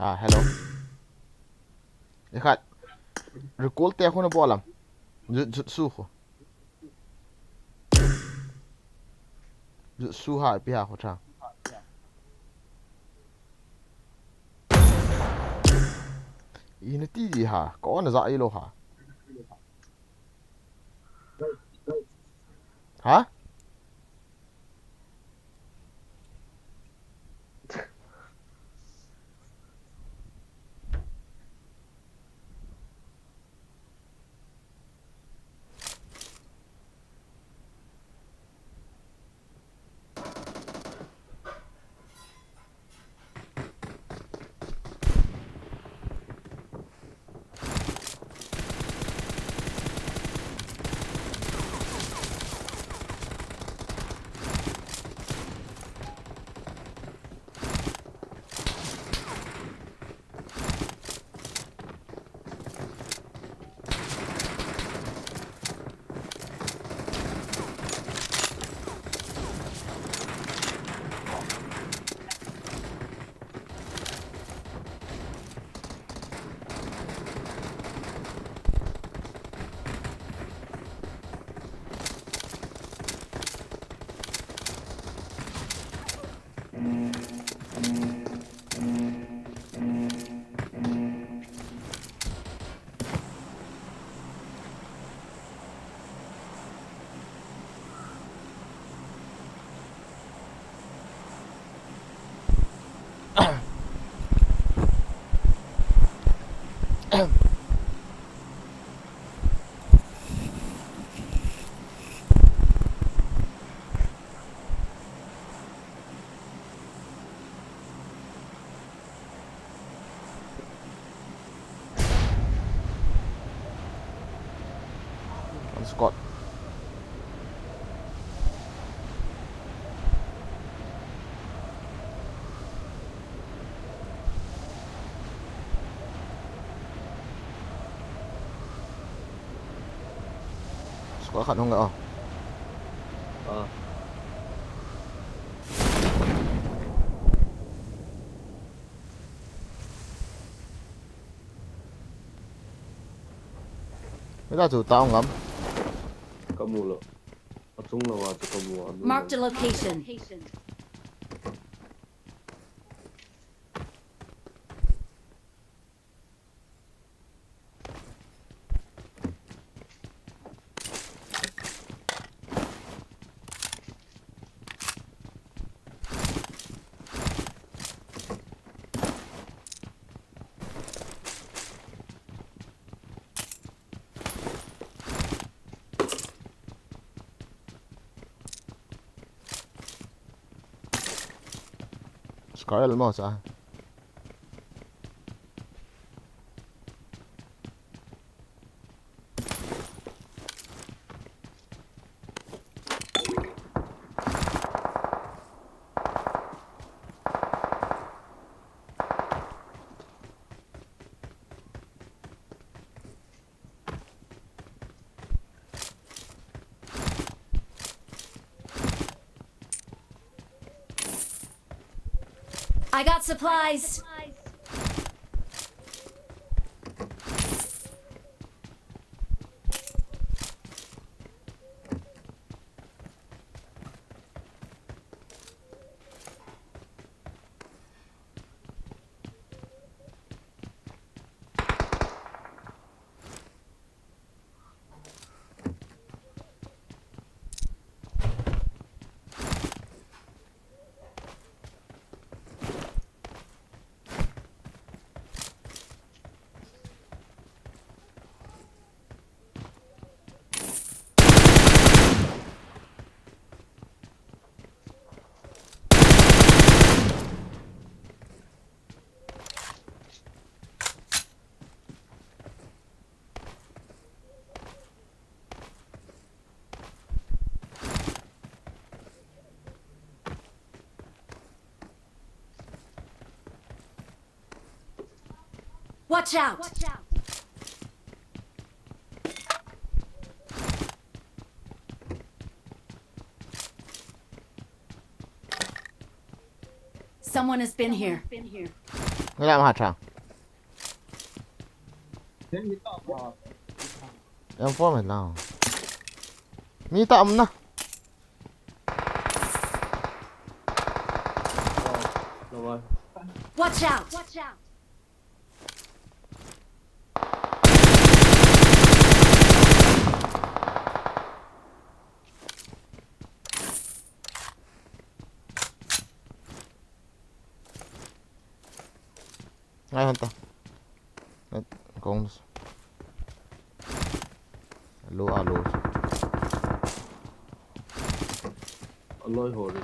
hello. Ikat. Recall te ako na bolam. Jutsu. Jutsu ha pihak ko trang. Ini tiji ha. Có nó dại lo ha. Hả? Scott. Scott khẩn không ngờ. Người ta chủ tao ngắm. Kamu lo. Atung lo wa kamu. Marked a location. Scott elmo sa. I got supplies. Watch out! Someone has been here. Nghe lại mà hạt chẳng. Em phó mệt nào. Mi tạm na. Đâu rồi? Watch out! Watch out! Ngay hơn ta. Con. Alo alo. Lôi hồ được.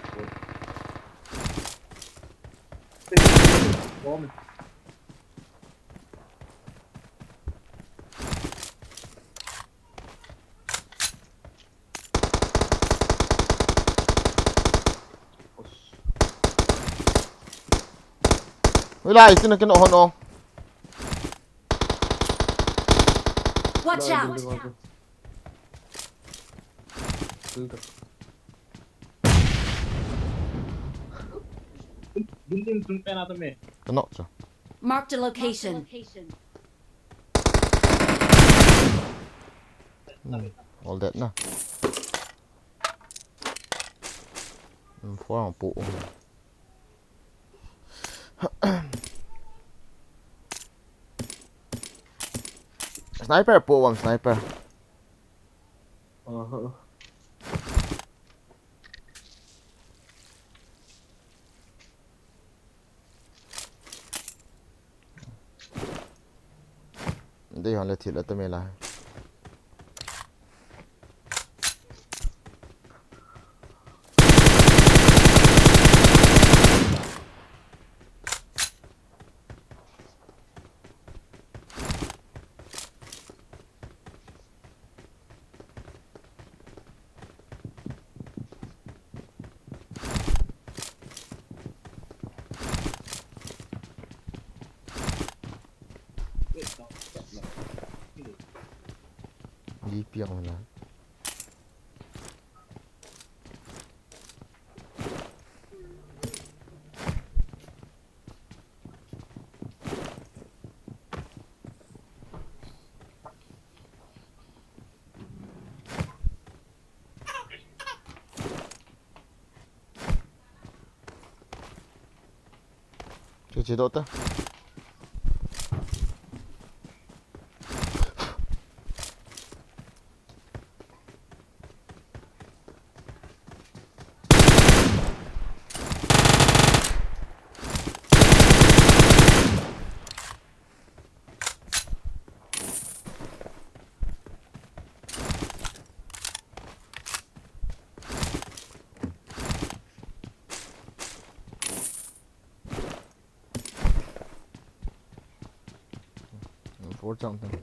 Với lại xin là cái nọ hòn không? Watch out! Cái nọ chưa? Marked a location. All that na. Phó hàng bộ. Sniper bộ bằng sniper. Đây hòn là thịt là tao mê lại. Đi piang là. Chế độ ta. Or something.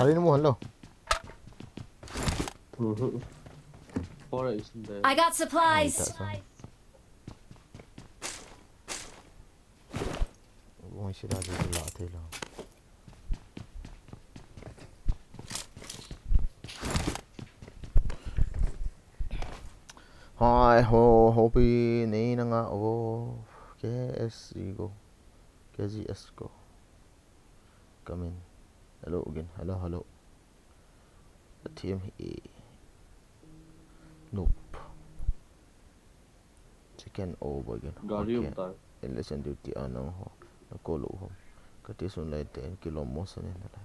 Hari ni mo hello. I got supplies. Wong sila dito lahat lang. Hi ho hopi ni na nga o KS go. KGS go. Come in. Hello again. Hello. The team here. Nope. Second over again. Gari utar. Election duty anong ho. Nakolo ho. Kati sunlay 10 km sa nila.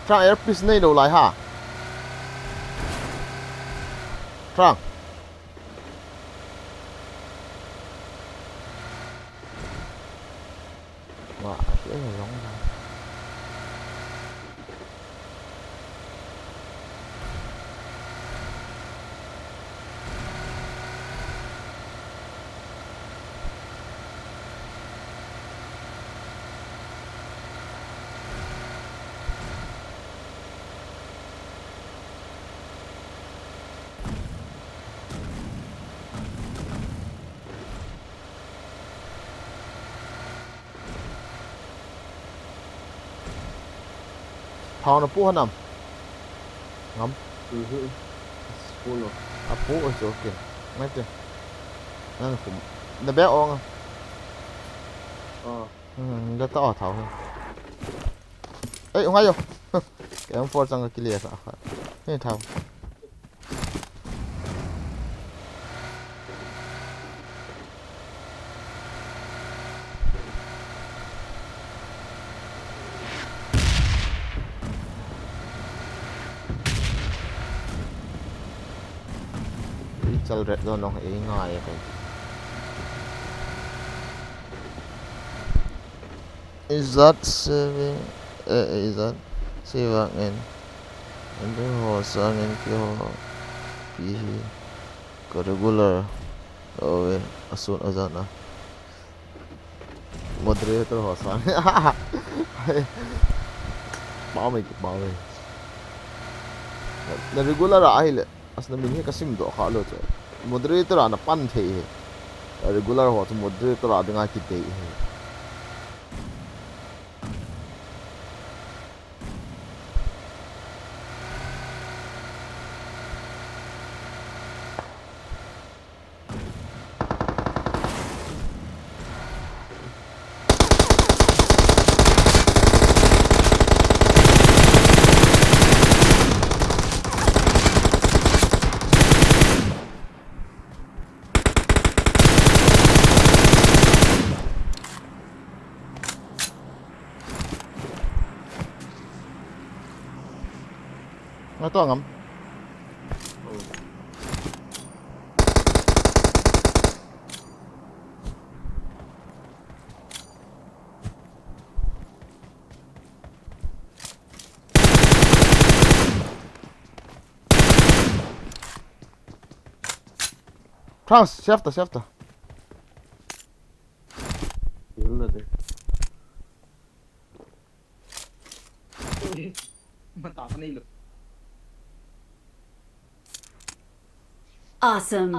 trang airpiece này đâu lại hả trang wow cái này giống này thằng nó pu hả nằm ngắm Full rồi. à pu ở chỗ kia ngay chưaนั่นผมในแบะอองอ่ะจะต่อเท่าเอ้ยว่าอยู่แกมันฟอร์จังกับกิเลสอ่ะนี่เท่าจะเร็ดโดนลงเองง่ายไป Is that saving? Is that saving in? And the horse and your pihi regular. Oh, as soon as that. Moderator horse. Bao mày bao mày. The regular ahile. As na minhi kasim do khalo cho. Moderator ana pan the. Regular horse moderator adinga kite. Nó to ngắm Trans, käfta. Helvete. Man tar fan ilo. Awesome.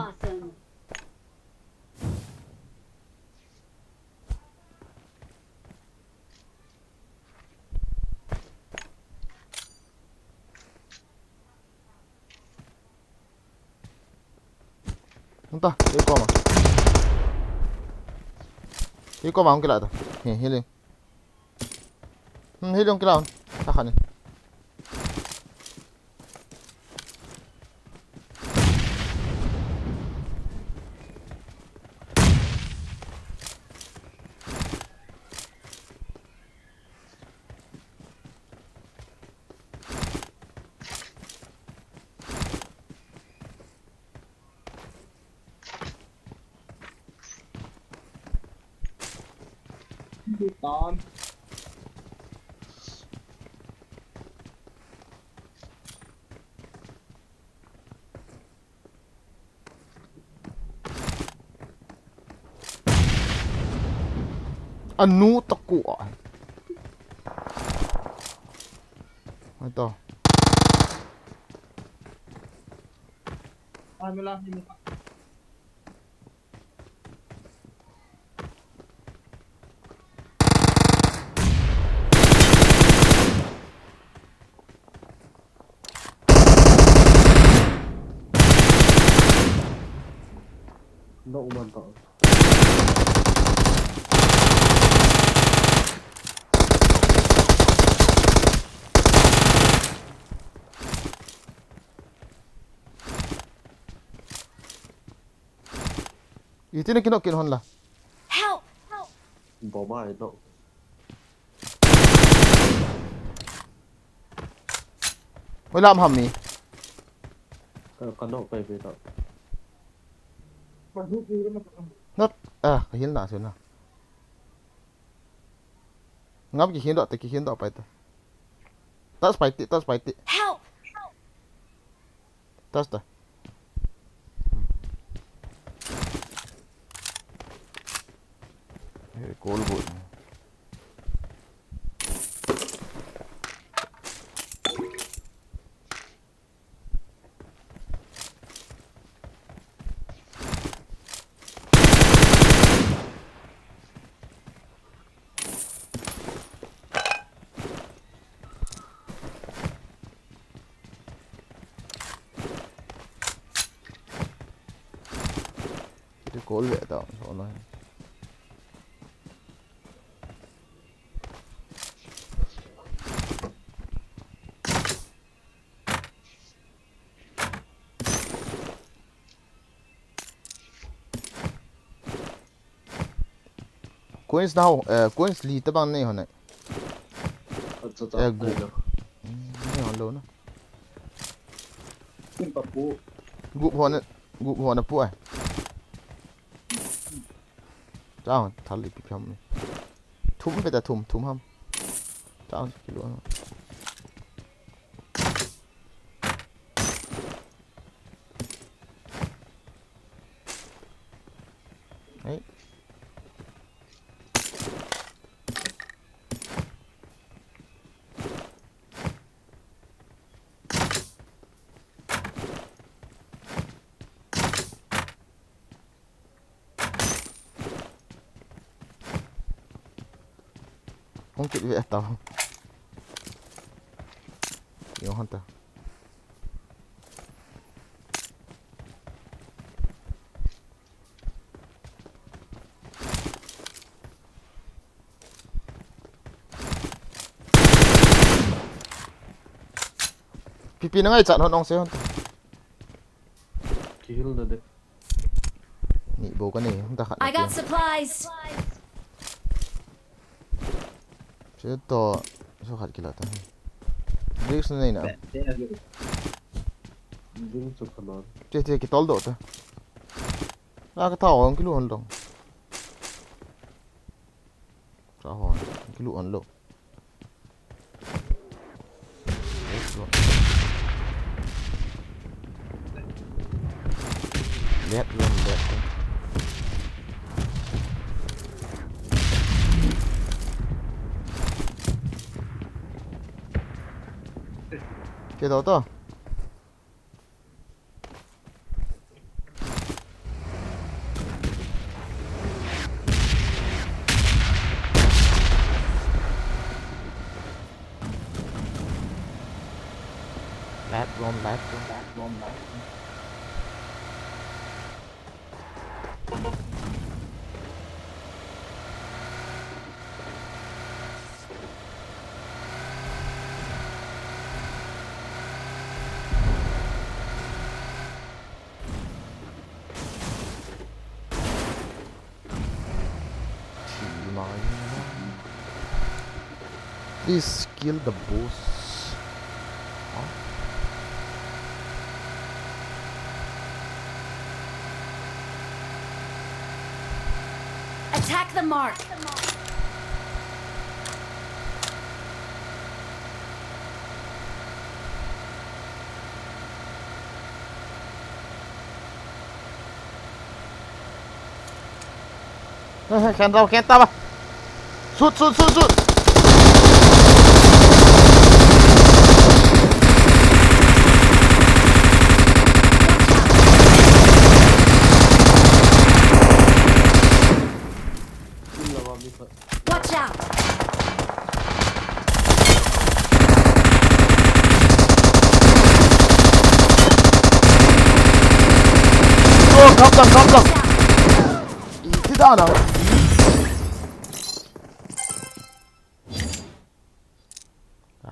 Không ta, đi qua mà không cái lại ta, healing, healing cái nào, ta khẩn này. Tón. Anu takua. Ito. Ano lang yung mukha. Nó umantao. Ito na kinhon la. Help! Bỏ mai nó. ôi làm hầm mì Con đậu về tao. มันทุกทีแล้วมัน nốt cái hiến nào xíu nào ngắm cái hiến đỏ phải tas phải tị Help! tas ta cố bụi cái cố lệ tạo cho nó Coins nào coins lì tới bằng này hả này Tao. gụ này hòn lớn ขึ้นกับปู gụ hòn là phụ à cháu thằng lì bị phèm thúng phải là thùng hâm cháu cái lúa đấy không chịu về tao nhiều hơn tao pipi nó ngay chặn hơn ông sẽ hơn Kill rồi đấy. nhị bố cái này không ta khẳng I got supplies. chứ to số khát kia là ta risk này nè แต่เนี่ยอยู่ Dính cho con nó. chơi cái tol độ ta cái thảo cái lụa hòn đồng sao hòn cái lụa hòn lộ lét luôn cái đó to lát luôn รวมแล้ว chỉ nói please kill the boss Attack the mark. khen tao à sút Kill là vào đi thôi. Watch out. 깜짝 이티다 나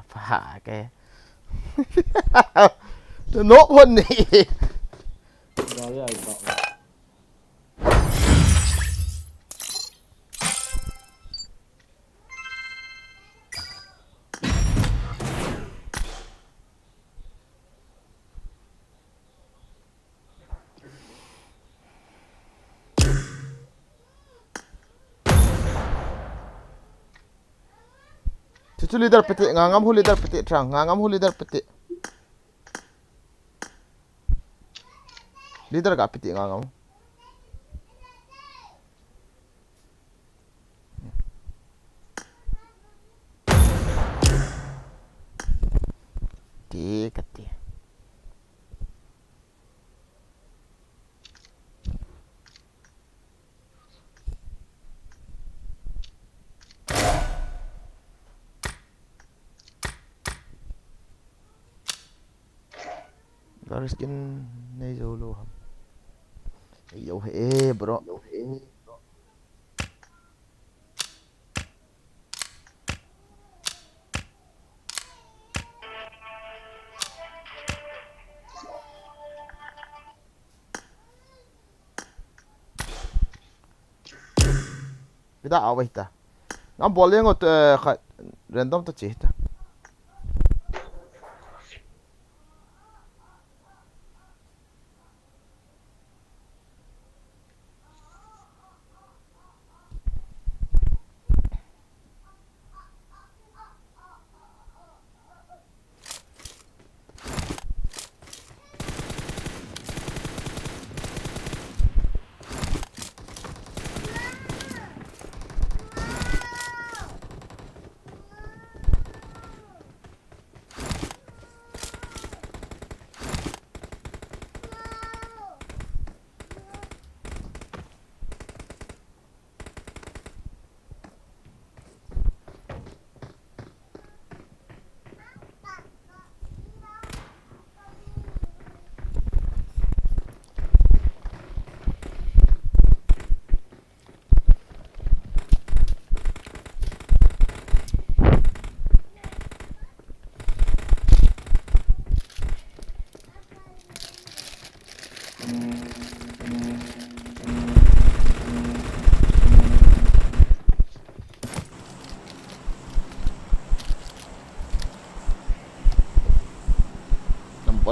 phá cái nốt hơn đi Ra với ai cậu. chu leader pete ngangam hu leader pete trang ngangam hu leader pete leader ga pete ngangam ti kati Garis skin này solo hả? Yêu hệ bro. Kita awal kita. Ngam boleh ngot random tu cita.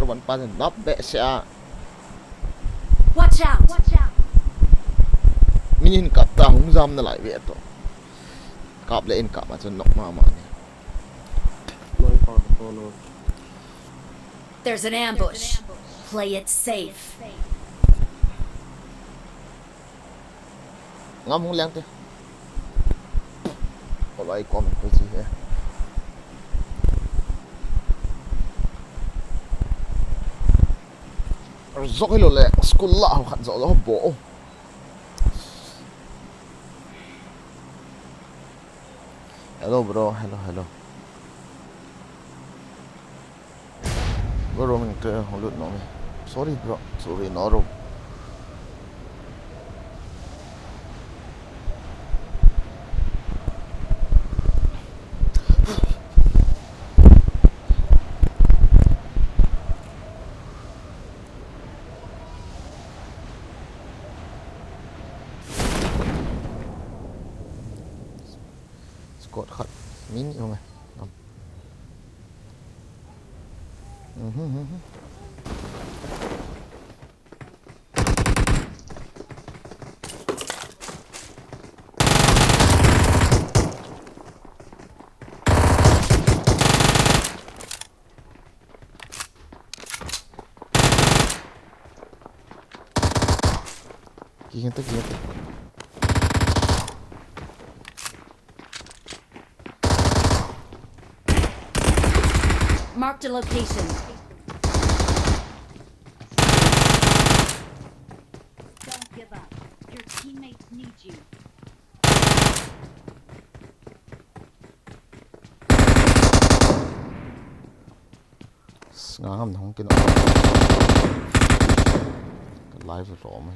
One person not bad siya. Watch out! Minin cặp ta hung giam na lại vậy to. Cặp lên cặp mà cho nọc mà này. There's an ambush. Play it safe. Ngắm hung leng te. Có lại comment cái gì hết. Dọc cái lỗ lẹ, school lạ học hẳn rõ rõ bộ. Hello bro, hello. Bro mình chơi không lượt nó. Sorry bro, sorry nó rồi. Cột khẩn mini không này. Kia tới. Marked a location. Don't give up. Your teammates need you. Ngam không cái live rõ mà.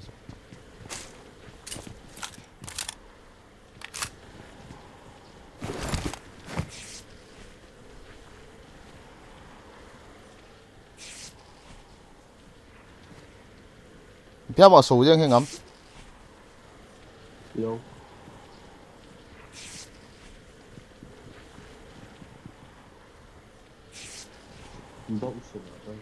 Phía bỏ sổ riêng hay ngắm? Vô. Bỗng sửa đây.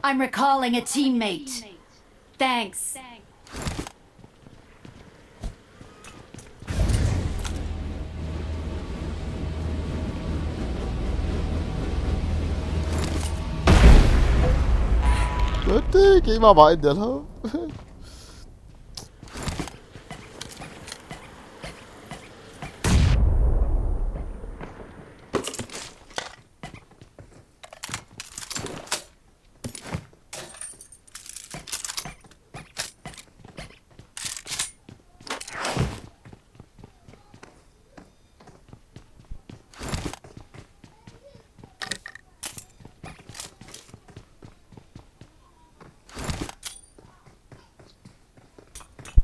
I'm recalling a teammate. Thanks. Berarti kayak bapak dia lah.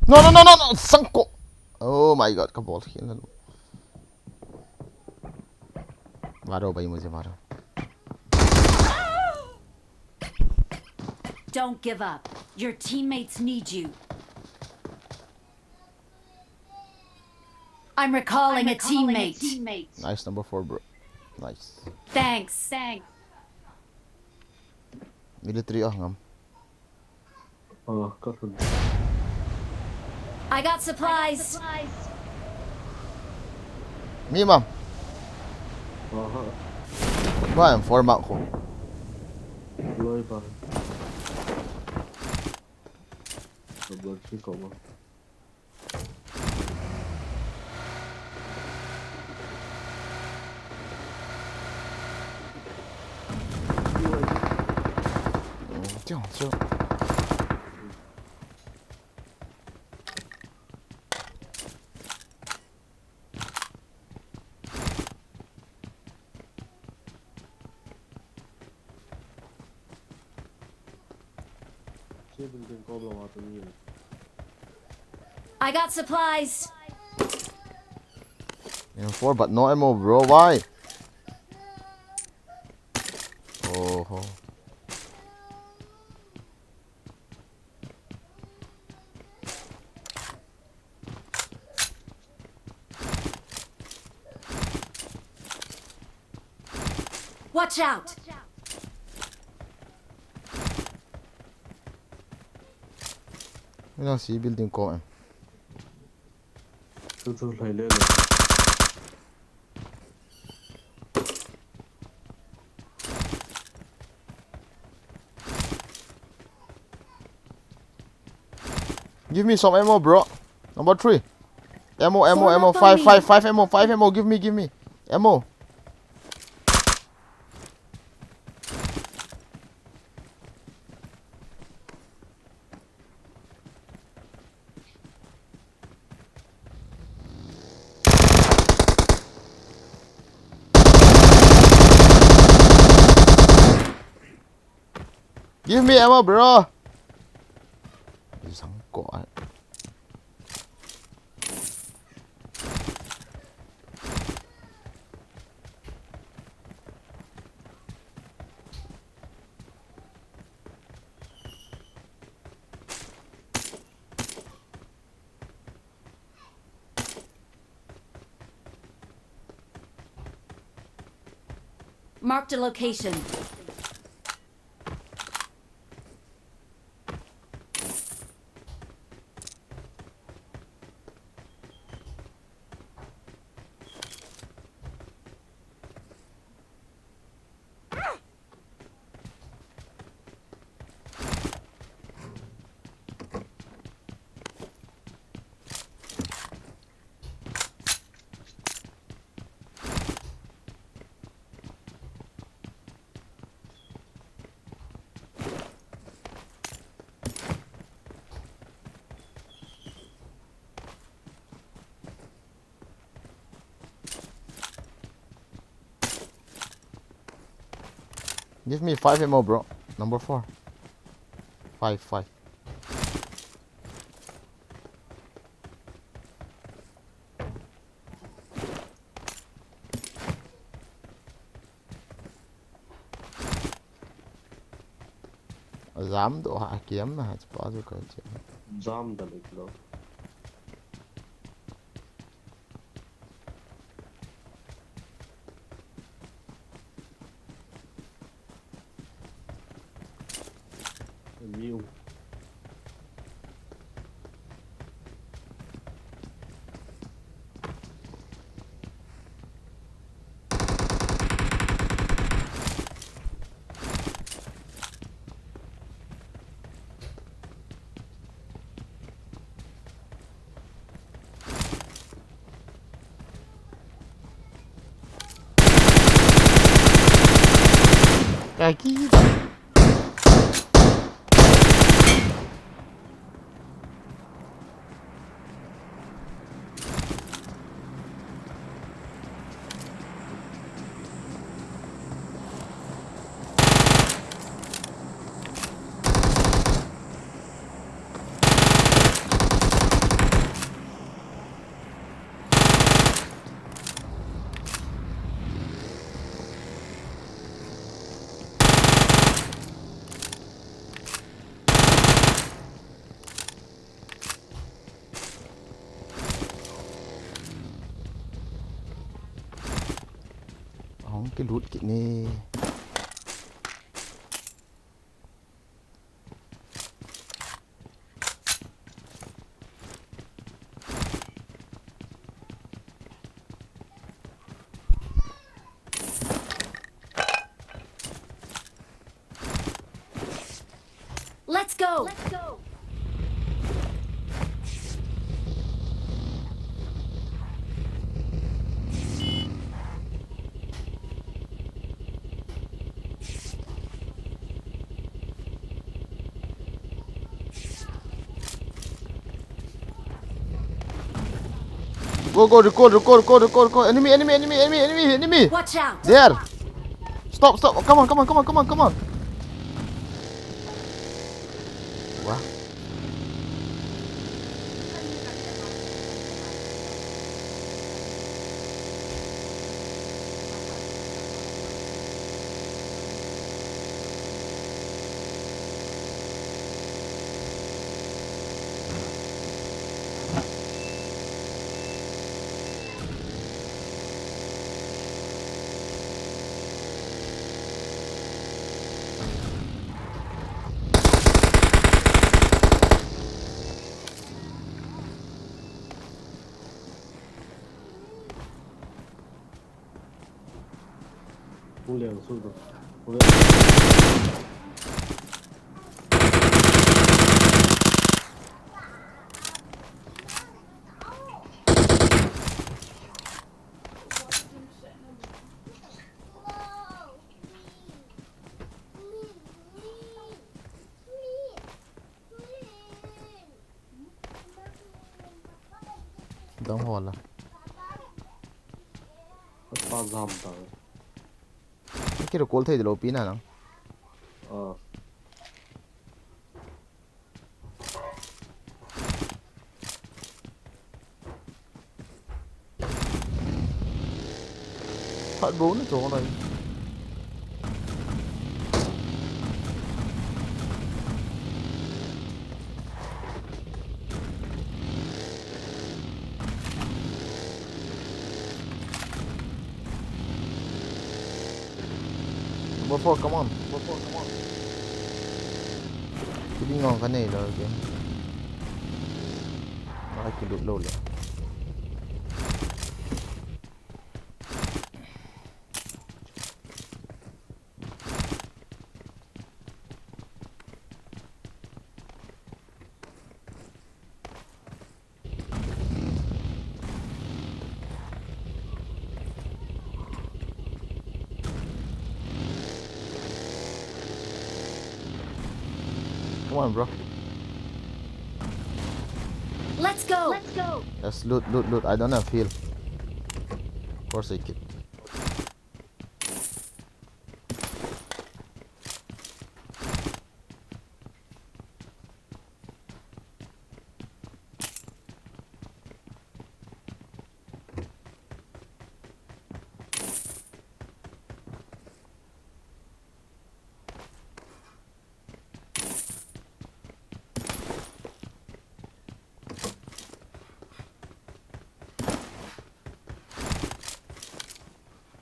No, no, no, no, no, sangkut. Oh my god, kabol. मारो भाई मुझे मारो. Don't give up. Your teammates need you. I'm recalling a teammate. Nice, number 4, bro. Nice. Thanks. Military ngam. Kakak. I got supplies. Me, ma'am. Ba, yung format ko. Loy pa. Sobrang siko mo. Tiyo. Building ko ba mga tumingin? I got supplies. Yung 4, but no ammo, bro. Why? Oh. Watch out. Yun ang si building ko. Tutul laylay. Give me some ammo, bro. Number 3. Ammo. Form up on 5 me. ammo. Give me. Ammo. Give me ammo, bro. Sangkut. Marked a location. Give me 5 ammo, bro. Number 4. 5. Dám độ hạ kiếm mà bao nhiêu cái chuyện. Jam dalik daw. nhiều. Kaki. Cái lút kỹ nè. Let's go. Let's go. Go, record. Enemy. Watch out. There. Stop. Come on. Wah. Không liền xuống rồi. Don't hold. Ba dầm tới. Cái call thấy được pin nào? Phát 4 chỗ này. Before, come on. Cứ đi ngon cái này rồi kìa. Nó cái lụt lộn lại. Come on, bro. Let's go. Let's go. Let's loot. I don't have heal. Forsake it.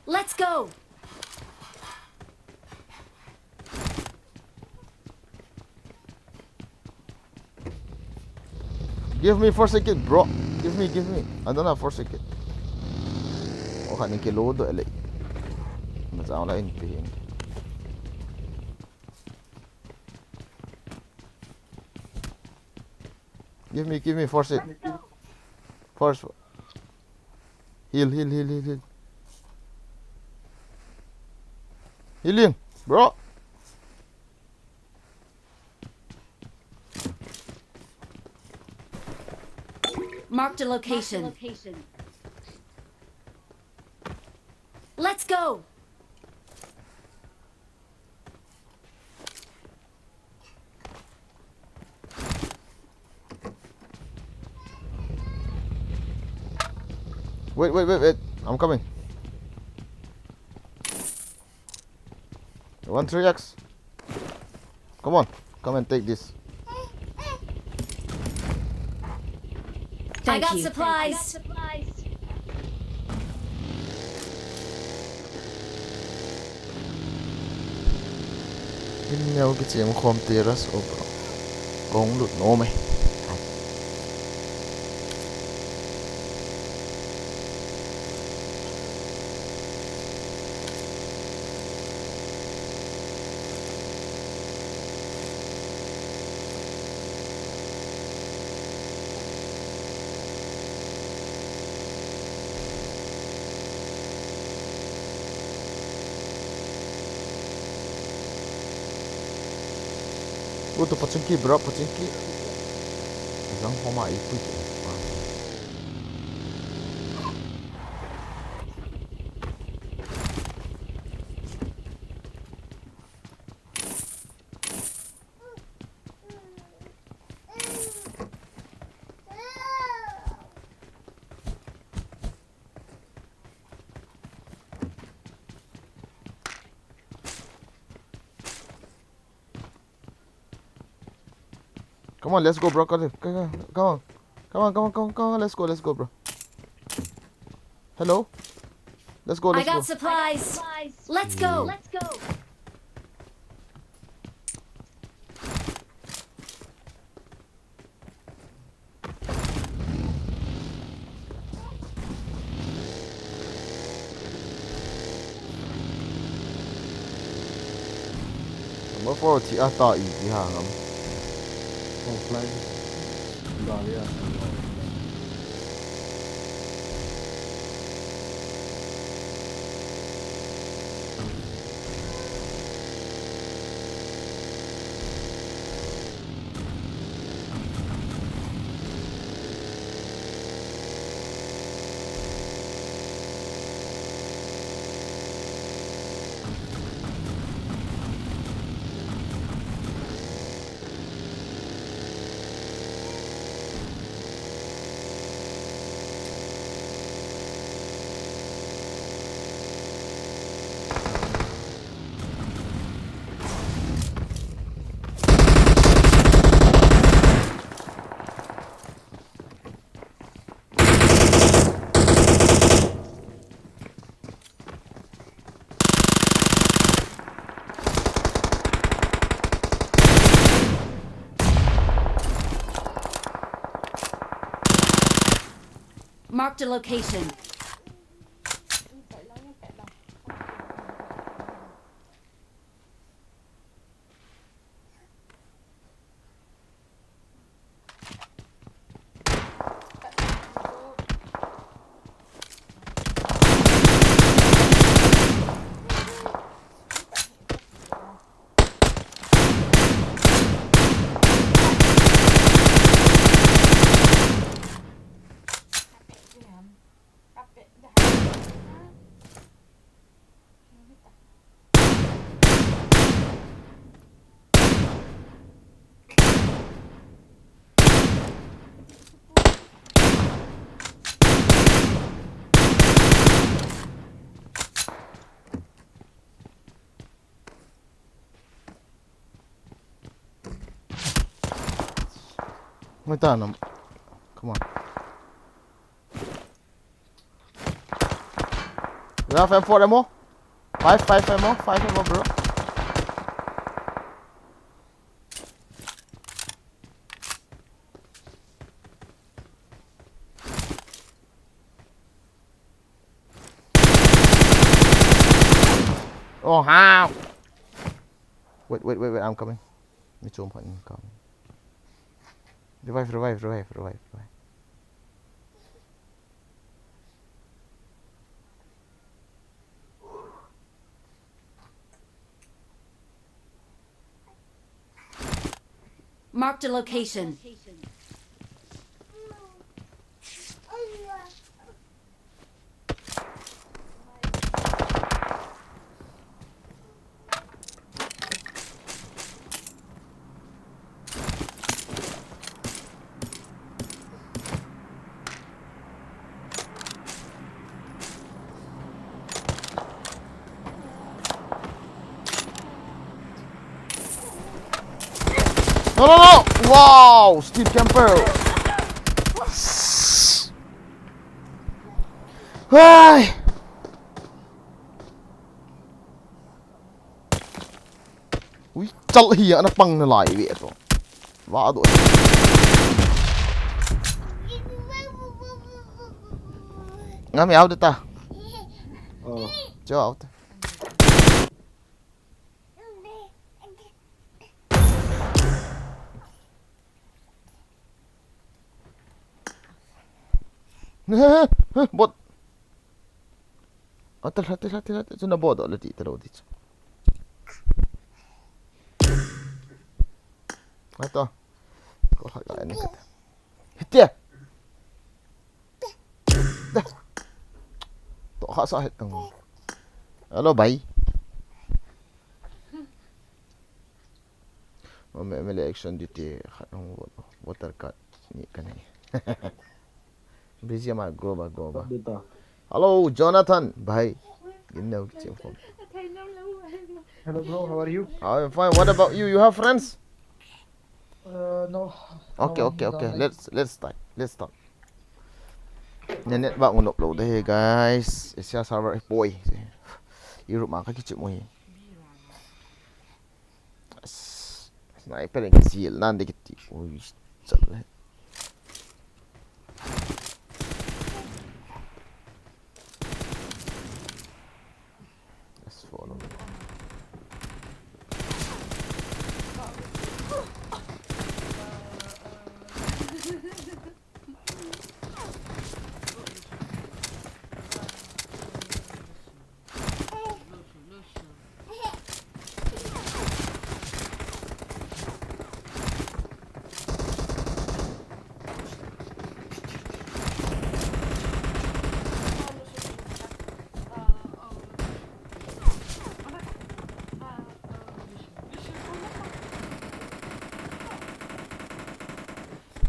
Let's go. Give me first aid, bro. Give me. I don't have first aid. O kaning kilodo alay. Mas ako na inpihin. Give me first aid. First. Heal. Healing, bro. Marked a location. Let's go. Wait. I'm coming. 1-3x. Come on. Come and take this. I got supplies. Ini aku kecil khom teras bro. Kong lụt nổ mày. Tuh pacungki bro, pacungki. Isang homa ikut. Come on, let's go, bro. Come on. Let's go, bro. Hello. Let's go. I got supplies. Let's go. Mới phô chỉ à tỏi gì hàng lắm. Offline. Rồi à. Marked a location. Người ta nó. Come on. You have M4 ammo? 5 ammo, 5 ammo, bro. Oh, how? Wait, I'm coming. Me zoom point coming. Revive. Marked a location. No! Wow! Steve Camper! Ay! Ui, chal hiya na pang na lại vậy rồi. Vã đuổi. Ngắm áo được ta. Cho áo ta. Bot. Hati. Itu na bodo lagi terus dit. Ito. Kau hak ini kata. Hitia. Dah. Tok hak sah hitang. Hello bhai. मैं action देते voter card नहीं करने busy हमारा Gauba hello Jonathan भाई गिनने हो किसी को Hello, bro. How are you? I'm fine. What about you? You have friends? No. Okay. Let's start. Net bạn upload đây guys. It's server boy. Europe mà cái chuyện gì? Sniper yang kecil nanti kita. Ui, salah. Let's follow.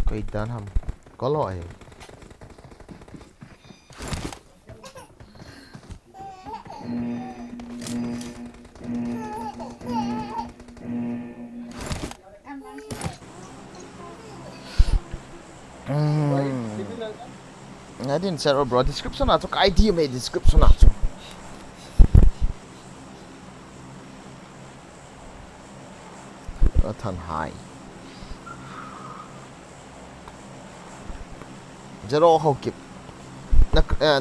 Koy dan ham. Có loại. I didn't say bro. Description ato. ID may description ato. Than high. Zero hậu kịp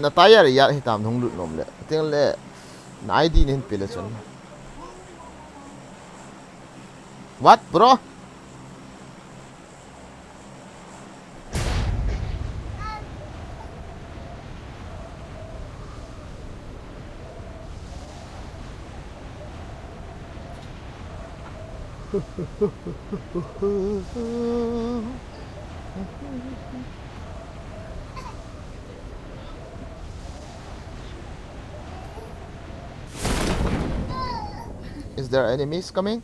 na tayar ya hitam thong lut nom le ting le na ID nin pile chon what bro Is there enemies coming?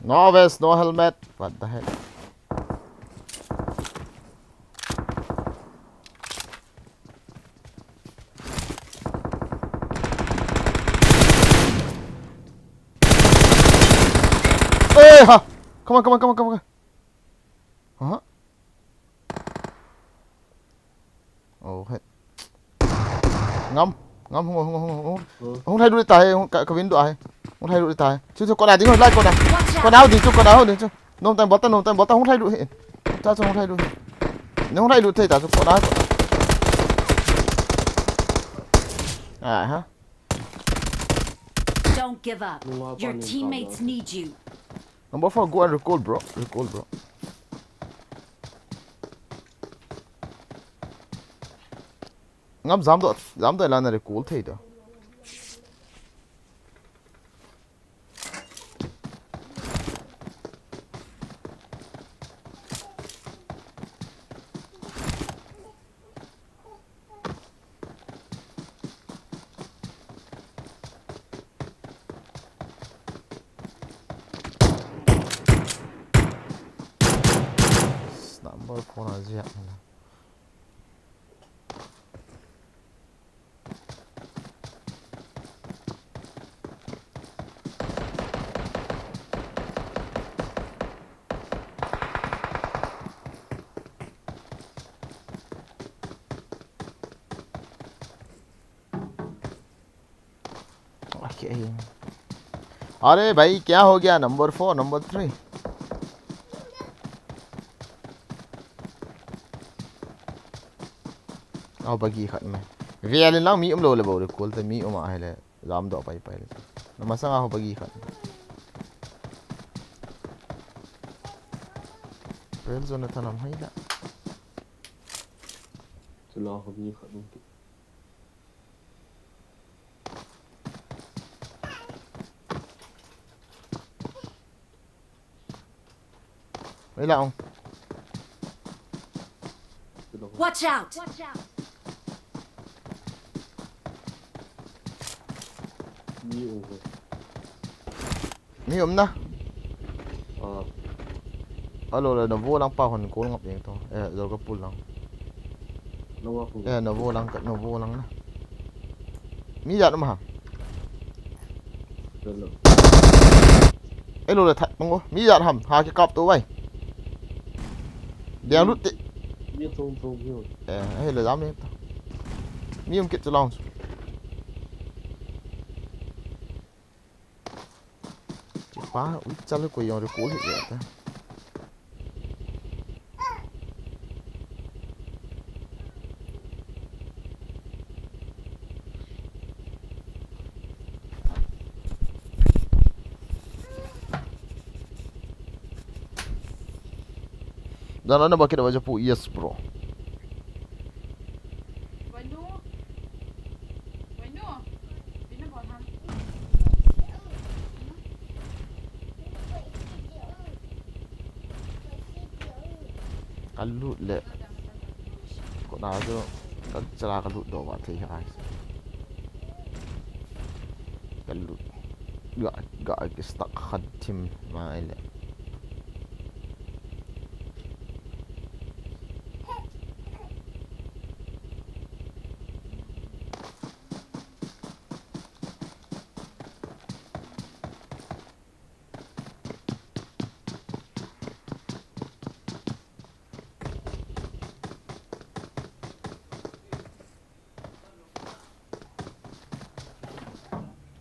No vest, no helmet. What the heck? Hey, ha! Come on, come on, come on, come on. Huh? Oh, hết. Ngâm, ngâm không, không thay đuôi tài, không cả window ai, không thay đuôi tài. Chứ con nào tính hồi lại con nào thì con nào thì chứ. Nôm tay bota không thay đuôi. Ta không thay đuôi. Nếu không thay đuôi thì ta cho con nào. À hả? Don't give up. Your teammates need you. Number 4, go and recall, bro. Recall, bro. Ngắm dám đợi là này recall thấy đó. Number 4 là gì ạ? Okay. अरे भाई क्या हो गया number 4 number 3 เอาบากีขัดไหมเวียนแล้วมีอุ้มโลเลยบอกเลยกูแต่มีอุ้มอะไรเลยลามดอกไปเลยน้ำมันสังเอาบากีขัดเรื่องส่วนนั้นทำให้ละ จะรอเขามีขัดมึง ไม่ละอง Watch out. มีโอ้โห มีอุ้มนะ อ่า เอาโลเลยน้ำวัวลังเป่าหันกูลังกับเองตัวเราก็ปุ่นลัง น้องว่าผม น้ำวัวลังกับน้ำวัวลังนะมีหยาดมั้ง เดินเลย ไอ้โลเลยทัดมั้งวะมีหยาดทำหาเก็บกลับตัวไว้เดี๋ยวรุดติ มีตรงพี่ ไอ้เลยดำเนี่ยมีอุ้มเก็บจะลองป้าอุ้ยจังเลยกูยังรีกูเหี้ยแต่dan ana bakit aja pu yes bro kalut le kok na tu cara kalut do wa thei hai kalut gak ke stuck khat tim mai le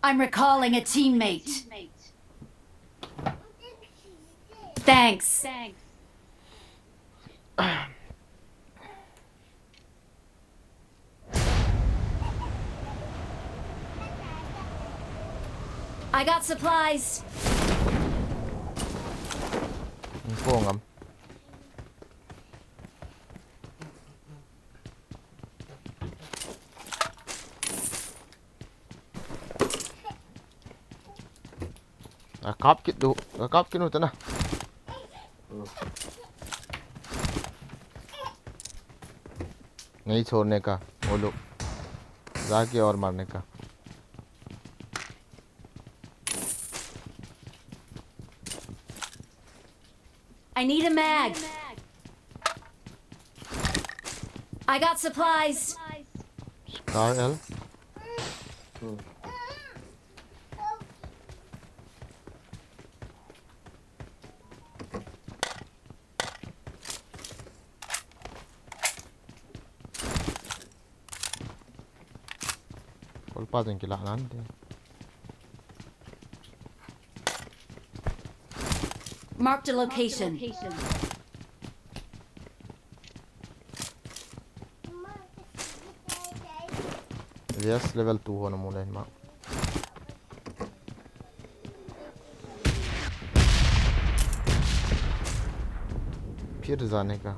I'm recalling a teammate. Thanks. I got supplies. Phô ngầm cóp cái nút nữa नहीं छोड़ने का वो लोग जाके और मारने का I need a mag. I got supplies. Scar L. Kolpa din kailangan din. Marked a location. Yes, level 2 honom muna yun, ma. फिर जाने का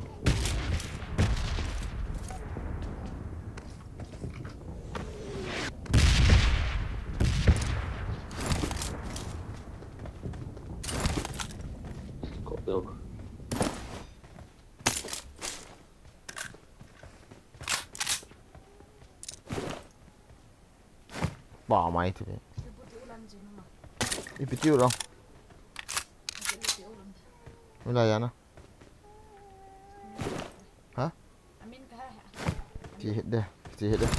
Yok. bỏ máy thì ipitiu đâu là nó hả chị hết đây chị hết đây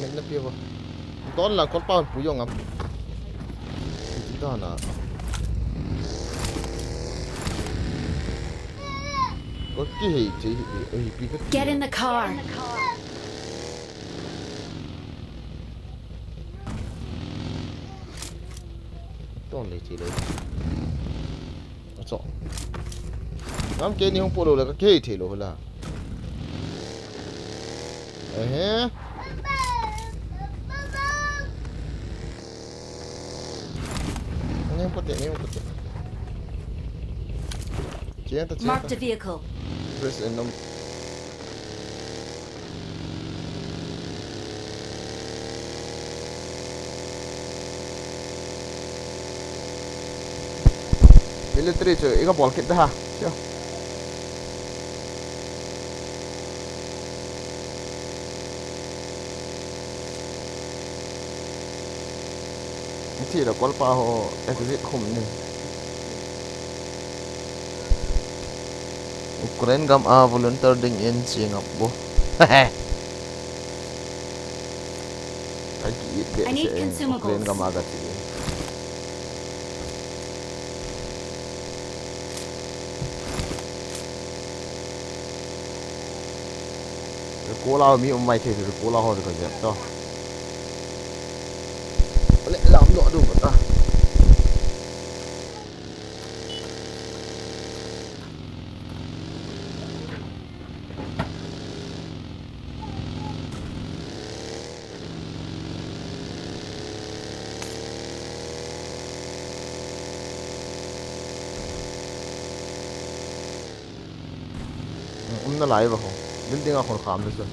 mình nó kia vào đó là con bao phú dụng ngắm chúng ta là có cái gì chị bị cái Get in the car. đó là chị lấy rõ ngắm cái này không phụ đâu là cái thì rồi là hả không có tiền Marked a vehicle. press and military chứ 이거 볼 kit ha chưa thì là qual pa ho exit khum ni Ukraine gam a volunteer ding in sing up bo ai ki I need consumables. Ukraine gam aga ti cô lao mi mai thì cô lao hồi cái gì đó lại làm nọ đủ mà ta nó lại vào building aku kham ni so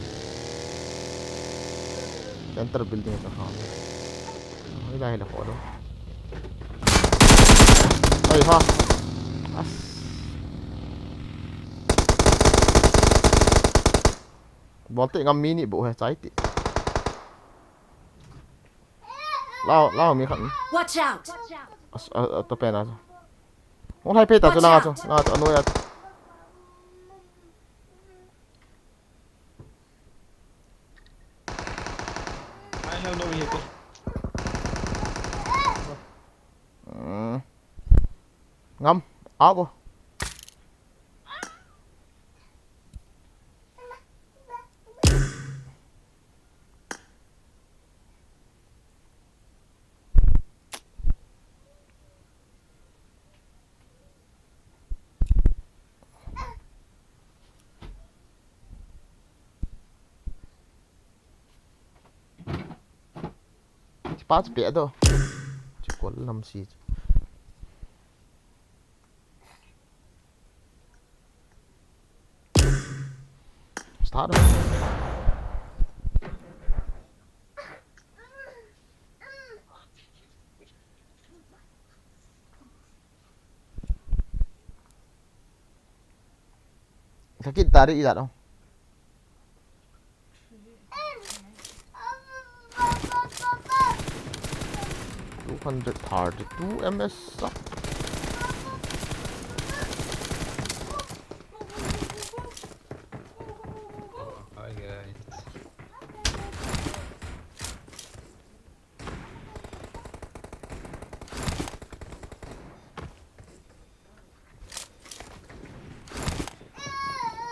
center building ka kham ai lai la ko do ai ha as bolte ngam mini bộ hay trái tị lao mi khẩn Watch out. to pena on hai peta cho na cho no ya I have no vehicle. ngâm áo cô Pas bia đâu chỉ có làm gì start đâu Sakit tarik je tak tau. 232 MS lah. Hi guys.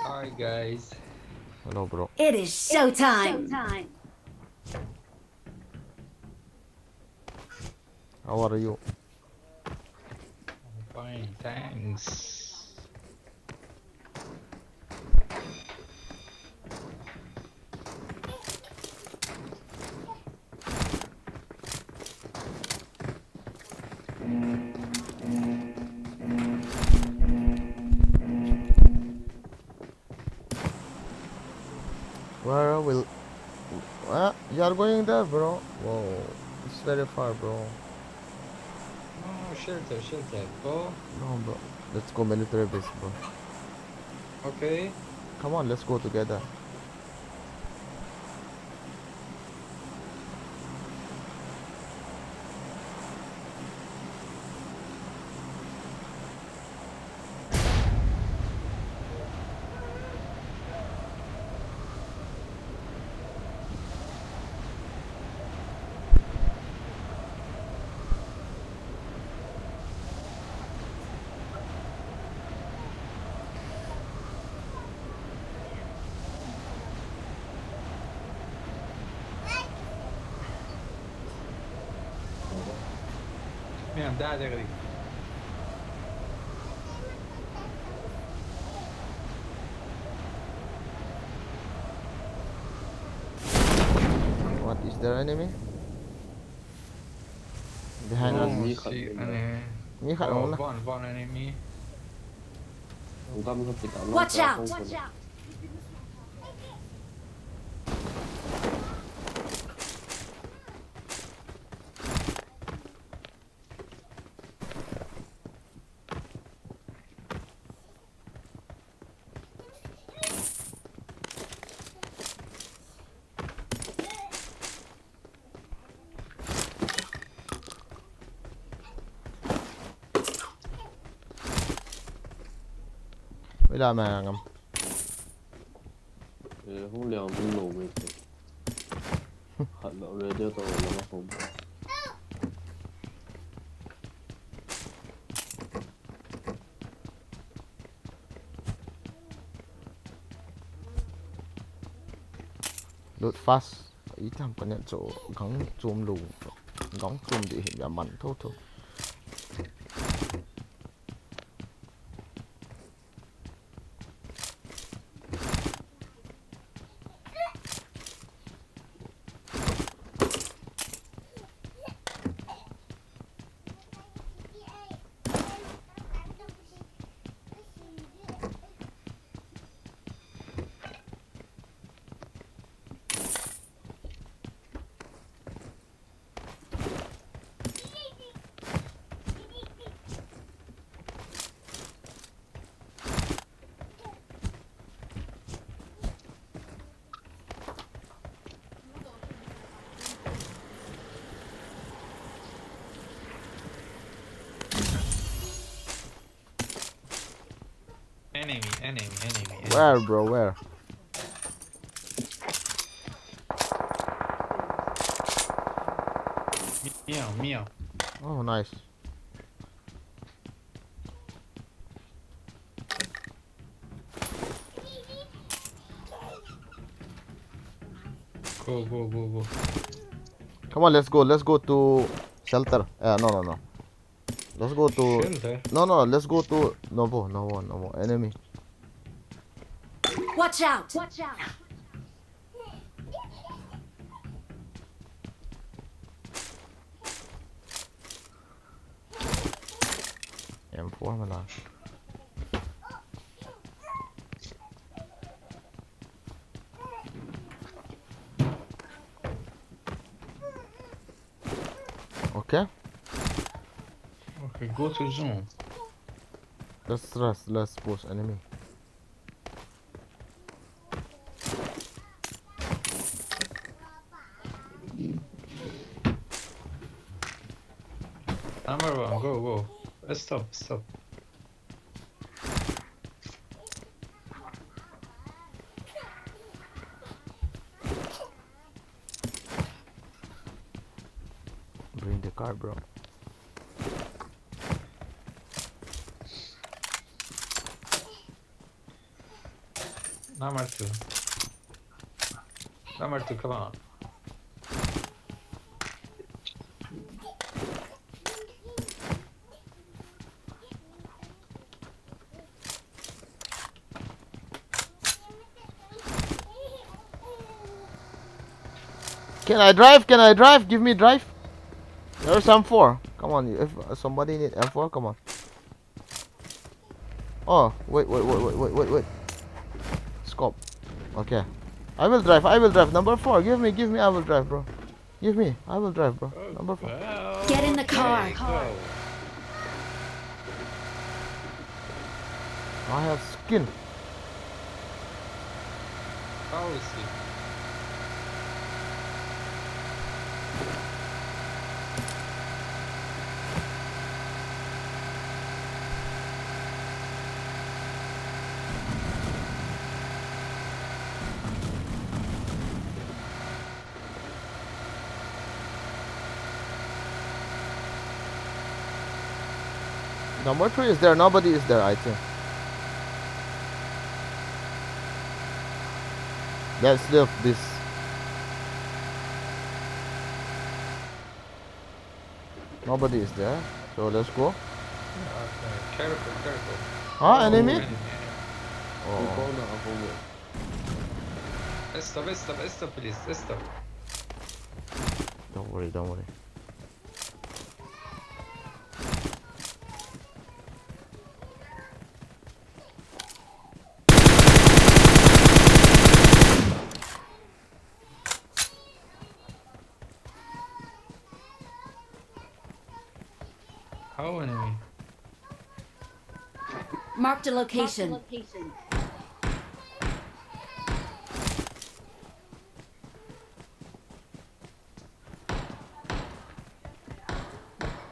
Hi guys. Hello bro. It is showtime. How are you? I'm fine, thanks. Where will... You are going there, bro? Whoa. It's very far, bro. Oh, shelter, go. No, bro. Let's go military base, bro. Okay. Come on, let's go together. Miałem dalej. What, is there enemy? Behind us. Ni Oh, khẩn see, bên enemy. Ni khẩn Oh, không đó? one enemy. Chúng ta không phải tạo Watch ra out. không cần. Bây giờ mà ngầm. Không liều không nổ mình thì khẩn bảo radio tàu là nó không. Loot fast. Ý thầm có nhận chỗ gắng zoom lù. Gắng zoom địa hình và mặn thôi thôi. Enemy. Where, bro? Where? Meow. Oh, nice. Go. Come on, let's go. Let's go to shelter. No. Let's go to... Shelter? No. Let's go to... No more. Enemy. Watch out. M4 mà là. Okay. Okay, go to zone. Let's push enemy. Number one, go, go. Stop, stop. Bring the car, bro. Number two. Number two, come on. Can I drive? Can I drive? Give me drive. There's M4. Come on, if somebody need M4, come on. Oh, wait. Scope. Okay. I will drive. Number 4. Give me. I will drive, bro. Give me. I will drive, bro. Number 4. Well, Get in the car. okay, go. I have skin. How is he? Number 3 is there. Nobody is there, I think. Let's lift this. Nobody is there. So let's go. Okay, careful, careful. Huh? Enemy? You Oh. go now, go away. Stop, please, stop. Don't worry. How enemy? Marked a location.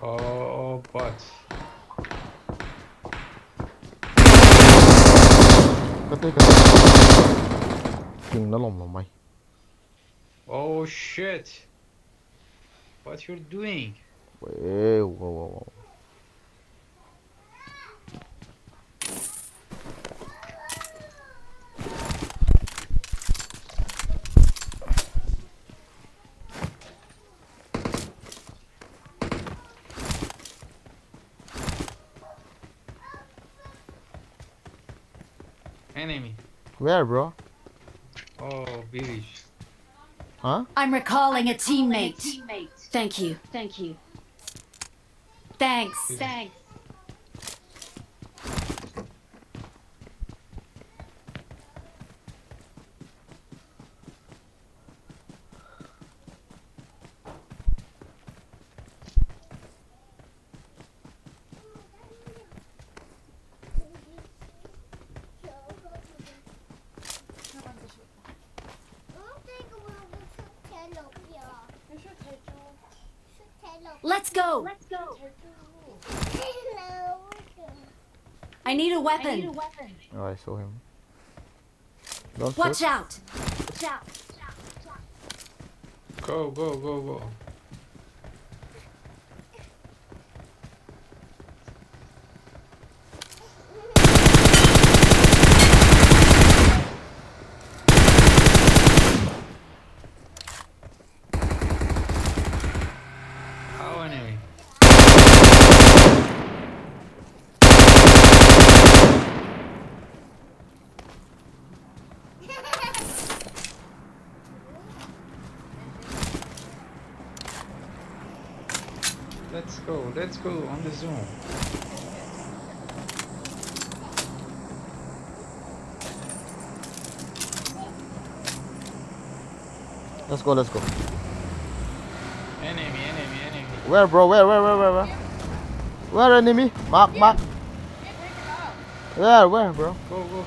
Oh, but. Katay. King na lang mày. Oh shit. What you're doing? Whoa. Enemy. Where, bro? Oh, village. Huh? I'm recalling a teammate. Thank you. Thanks. Let's go. I need a weapon. Oh, I saw him. Don't Watch shoot. out. Go. How enemy? Let's go on the zone. Let's go. Enemy. Where, bro? Where? Where enemy? Mark. Where, bro? Go.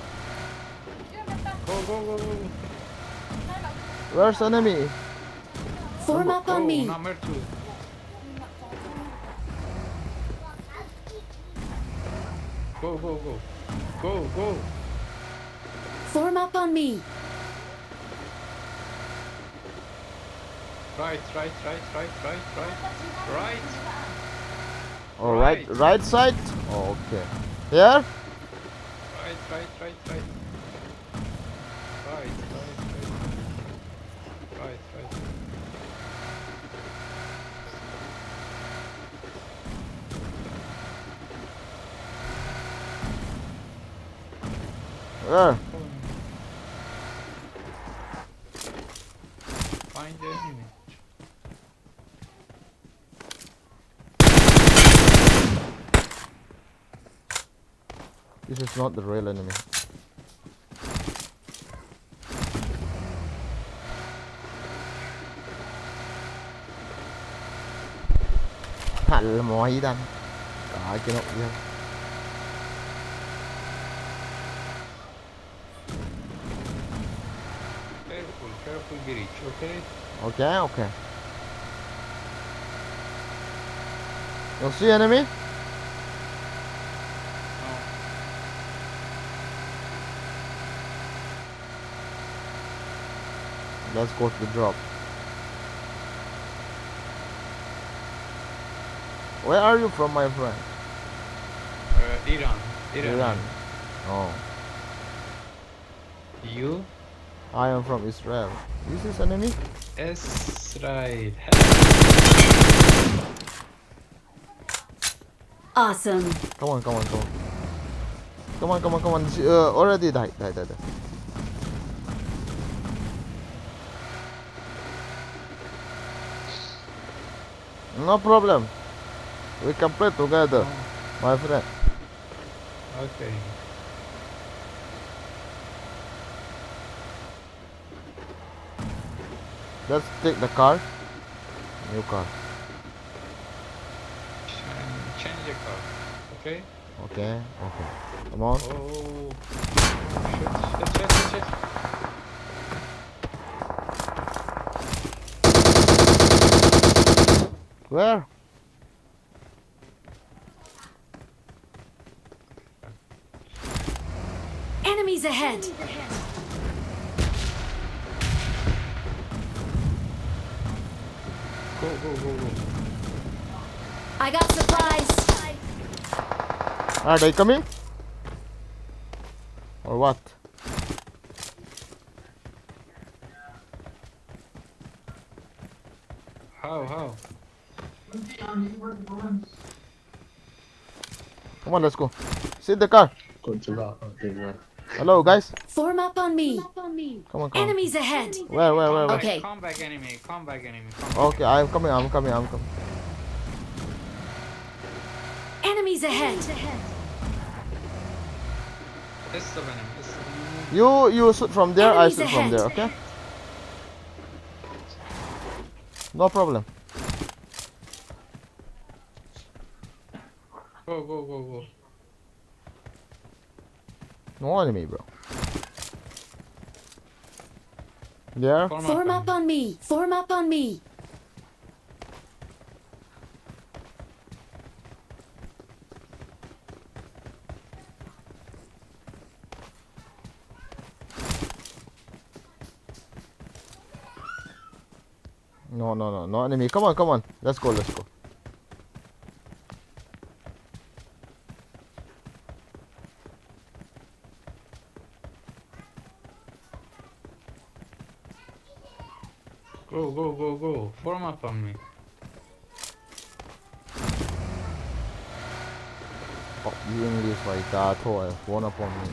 Where's enemy? Form up on me. Number 2. Go, go, go. Go, go. Form up on me. Right, right, right, right, right, right. Right. Oh, right, Right. right side. Oh, okay. Here. Right, right, right, right. Right, right, right. Right, right. Where? Find the enemy. This is not the real enemy. Hal mo hidan. Kakinok yan. Careful, careful, Birich, okay? Okay, okay. You see enemy? No. Let's go to the drop. Where are you from, my friend? Iran. Iran. Oh, You? I am from Israel. This is enemy? Israel. Awesome. Come on, come on, come on. Come on, come on, come on. Already died, died, died, died. No problem. We can play together, my friend. Okay. Let's take the car. New car. Change the car. Okay? Okay, okay. Come on. Oh. Shit, shit, shit, shit, shit. Where? Enemies ahead. Go, go, go, go. I got supplies. Are they coming? Or what? How? Come on, let's go. See the car. Hello, guys. Form up on me. Come on, come on. Enemies ahead. Where? Okay. Come back, enemy. Come back, enemy. Come back. Okay, I'm coming, I'm coming, I'm coming. Enemies ahead. This the enemy. This the enemy. You shoot from there, I Enemies shoot from ahead. there, okay? No problem. Go, go, go, go. No enemy, bro. There? Form up on me. Form up on me. No enemy. Come on, come on. Let's go, let's go. Go, go, go, go. Form up on me. Oh, you English like that, oh, one upon me.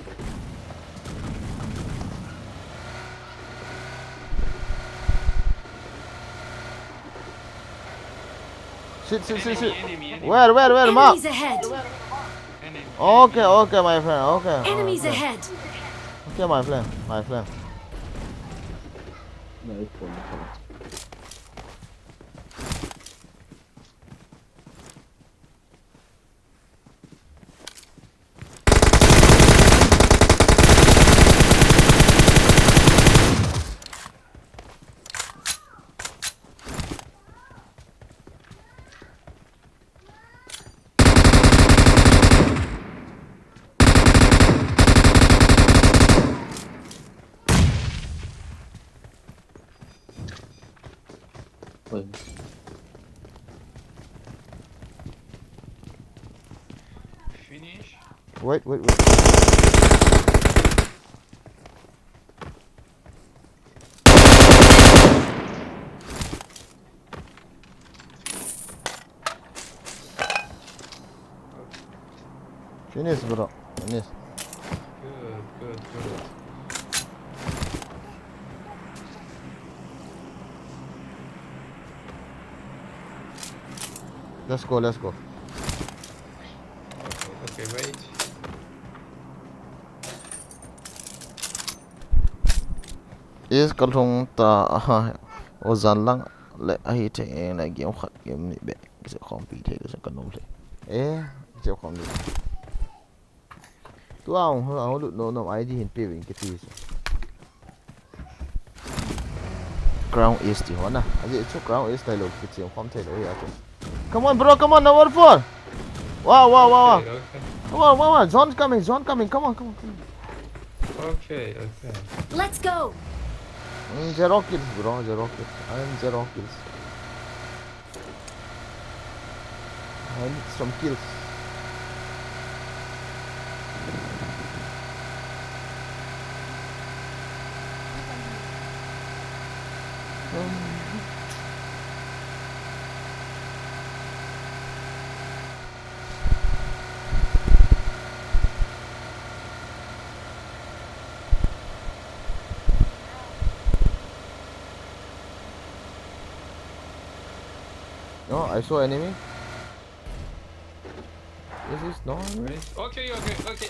Shit. Enemy. Where, Mark? Enemies ahead. Enemy. Okay, my friend, okay. Enemies okay. ahead. Okay, my friend. Nice one. Wait. Finish. Wait. Finish, bro. Finish. Good. Let's go. Okay, wait. Is kalong ta o zan lang le ai te na game khat game ni be se compete ke se kanom le je khom ni tu ang lu no ID hin pe win ke ti ground is ti hona aje chu ground is tai lo ki chi khom thai lo ya chu come on bro, come on, number 4. Wow. Okay. Come on, zone coming, come on. Okay. Let's go. Zero kills, bro, zero kills. I am zero kills. I need some kills. No, I saw enemy. This is no enemy. Okay,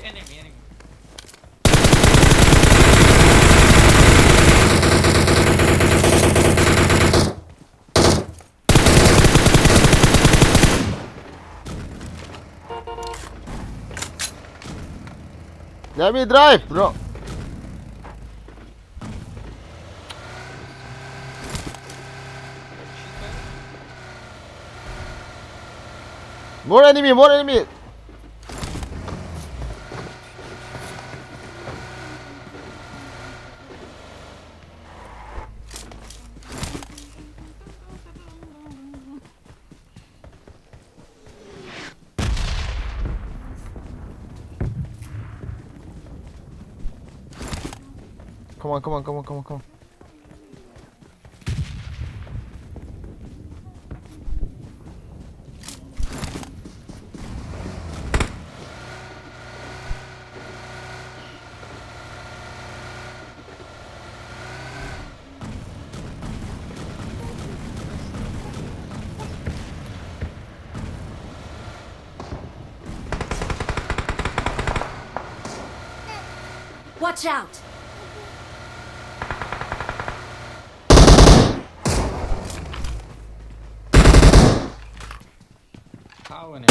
enemy. Let me drive, bro. More enemy. Come on. Watch out. How an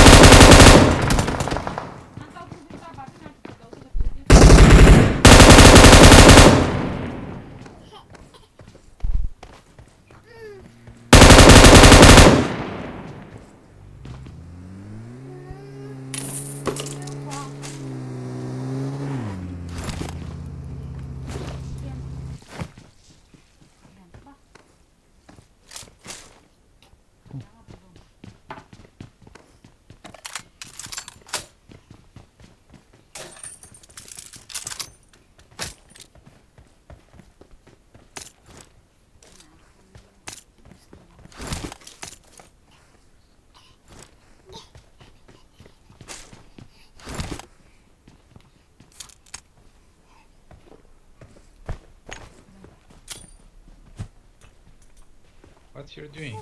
What you're doing?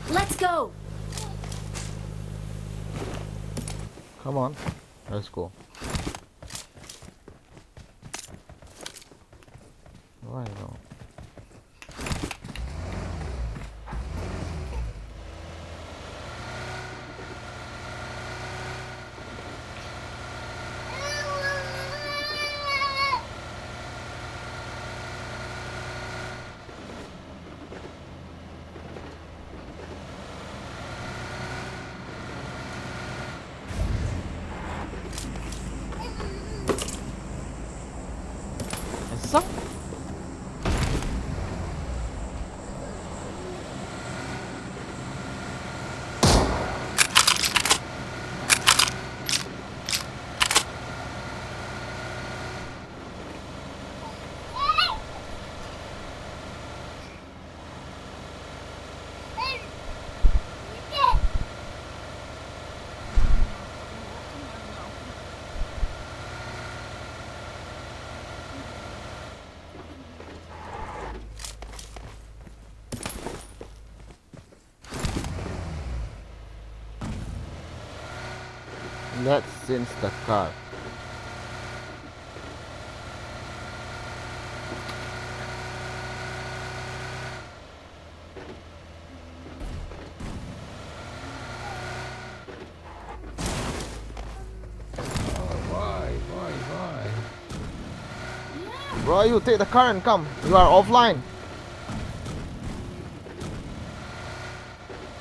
Let's go. Come on, let's go. Why no? Let's change the car. Why? Bro, you take the car and come. You are offline.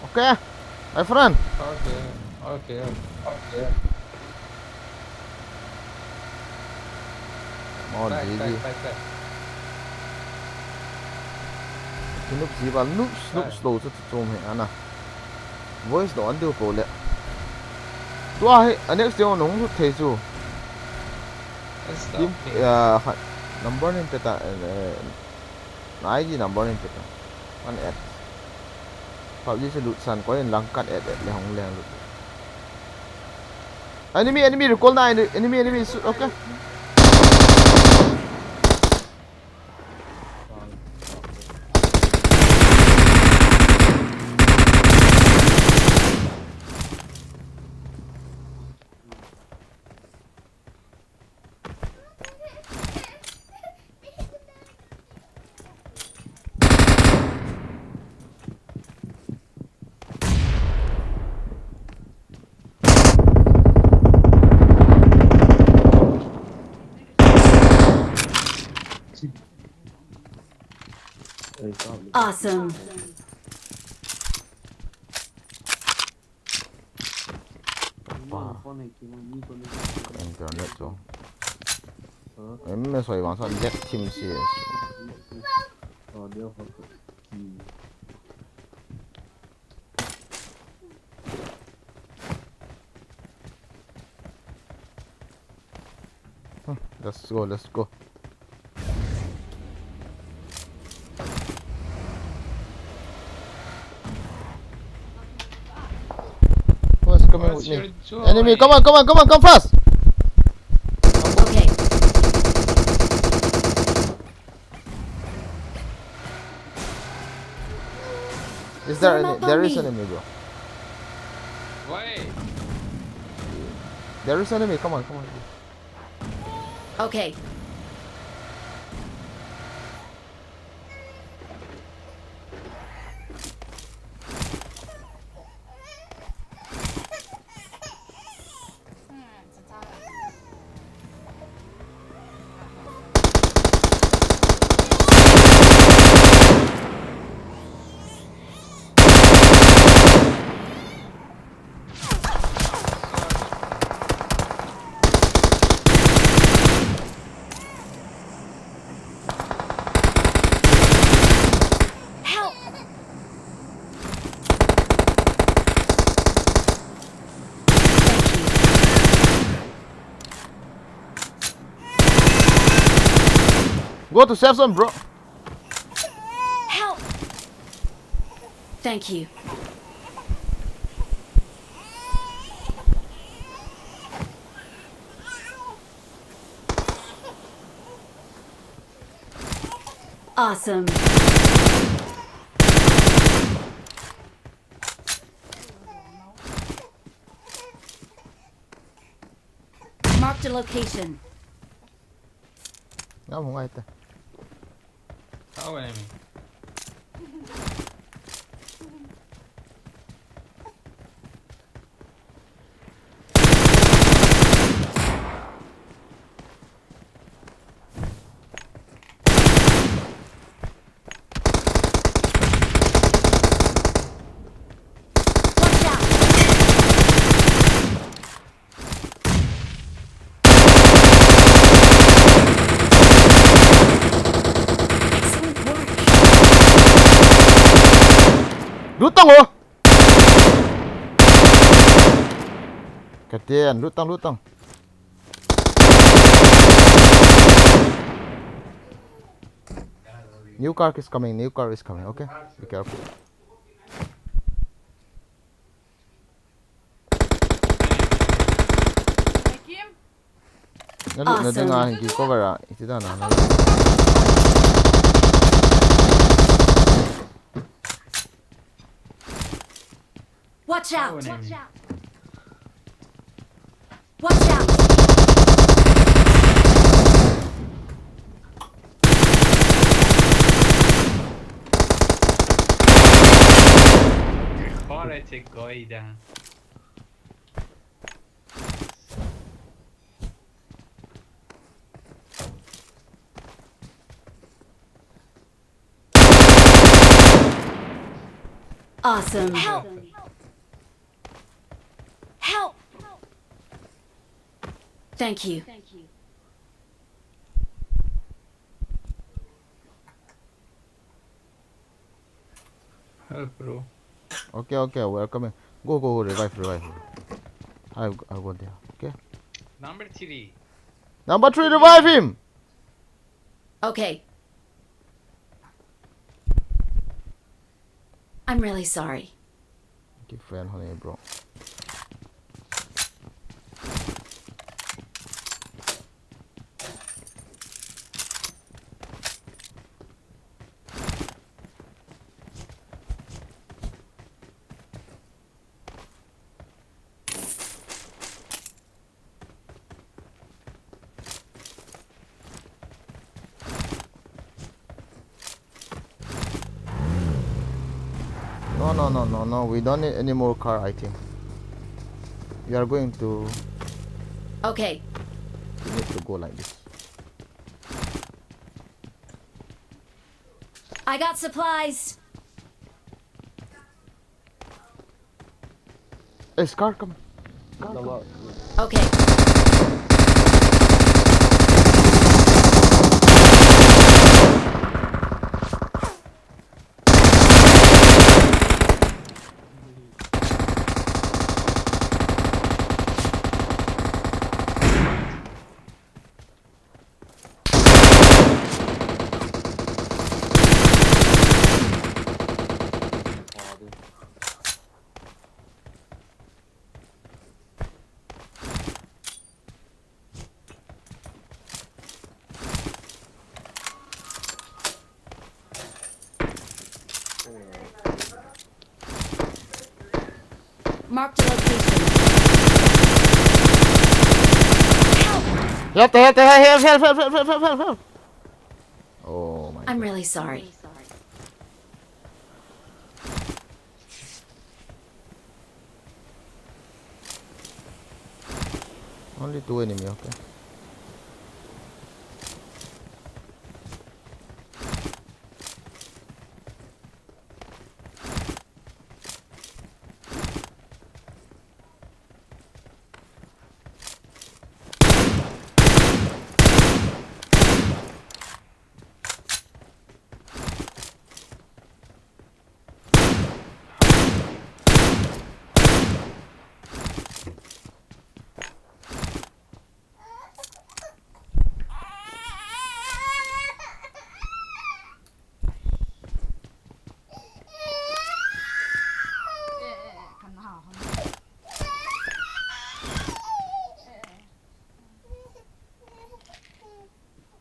Okay, my friend. Okay. Come on, Back. GG. Noob gì bà noob slow cho trông hệ anh voice đó anh đều Bole tua hệ anh next day nung rút thế chú Stop me. number nên peta nãy gì number nên peta anh add phạm vi sẽ lụt sàn có nên lăng cắt add để không leng lụt enemy recall này enemy shoot okay. Awesome. internet chú em xoay bằng sân jet team CS let's go. Who's coming What's with your me? joy? Enemy, come on fast! Okay. Is there Form up there on is me. enemy, bro? Wait. There is enemy. Come on. Okay. Help! Go to safe zone, bro. Help! Thank you. Awesome. Marked a location. Nga mo nga ito. How enemy? Watch out! Excellent work. Lutang oh! Katian, lutang. New car is coming, okay? Be careful. Nalut na din nga hindi cover ah. Ito na na. Watch out! How enemy? Watch out! خارج گاییدن. Awesome. Help! Help! Thank you. Help bro. Okay, we're coming. Go, revive. I'll go there. Okay. Number 3. Number 3, revive him. Okay. I'm really sorry. Keep friend honey, bro. No, we don't need any more car, I think. We are going to... Okay. We need to go like this. I got supplies. Hey, Scar, come. Dalawa. Okay. Hadi. Mark the location. Help! Oh my I'm god. really sorry. Only 2 enemy, okay.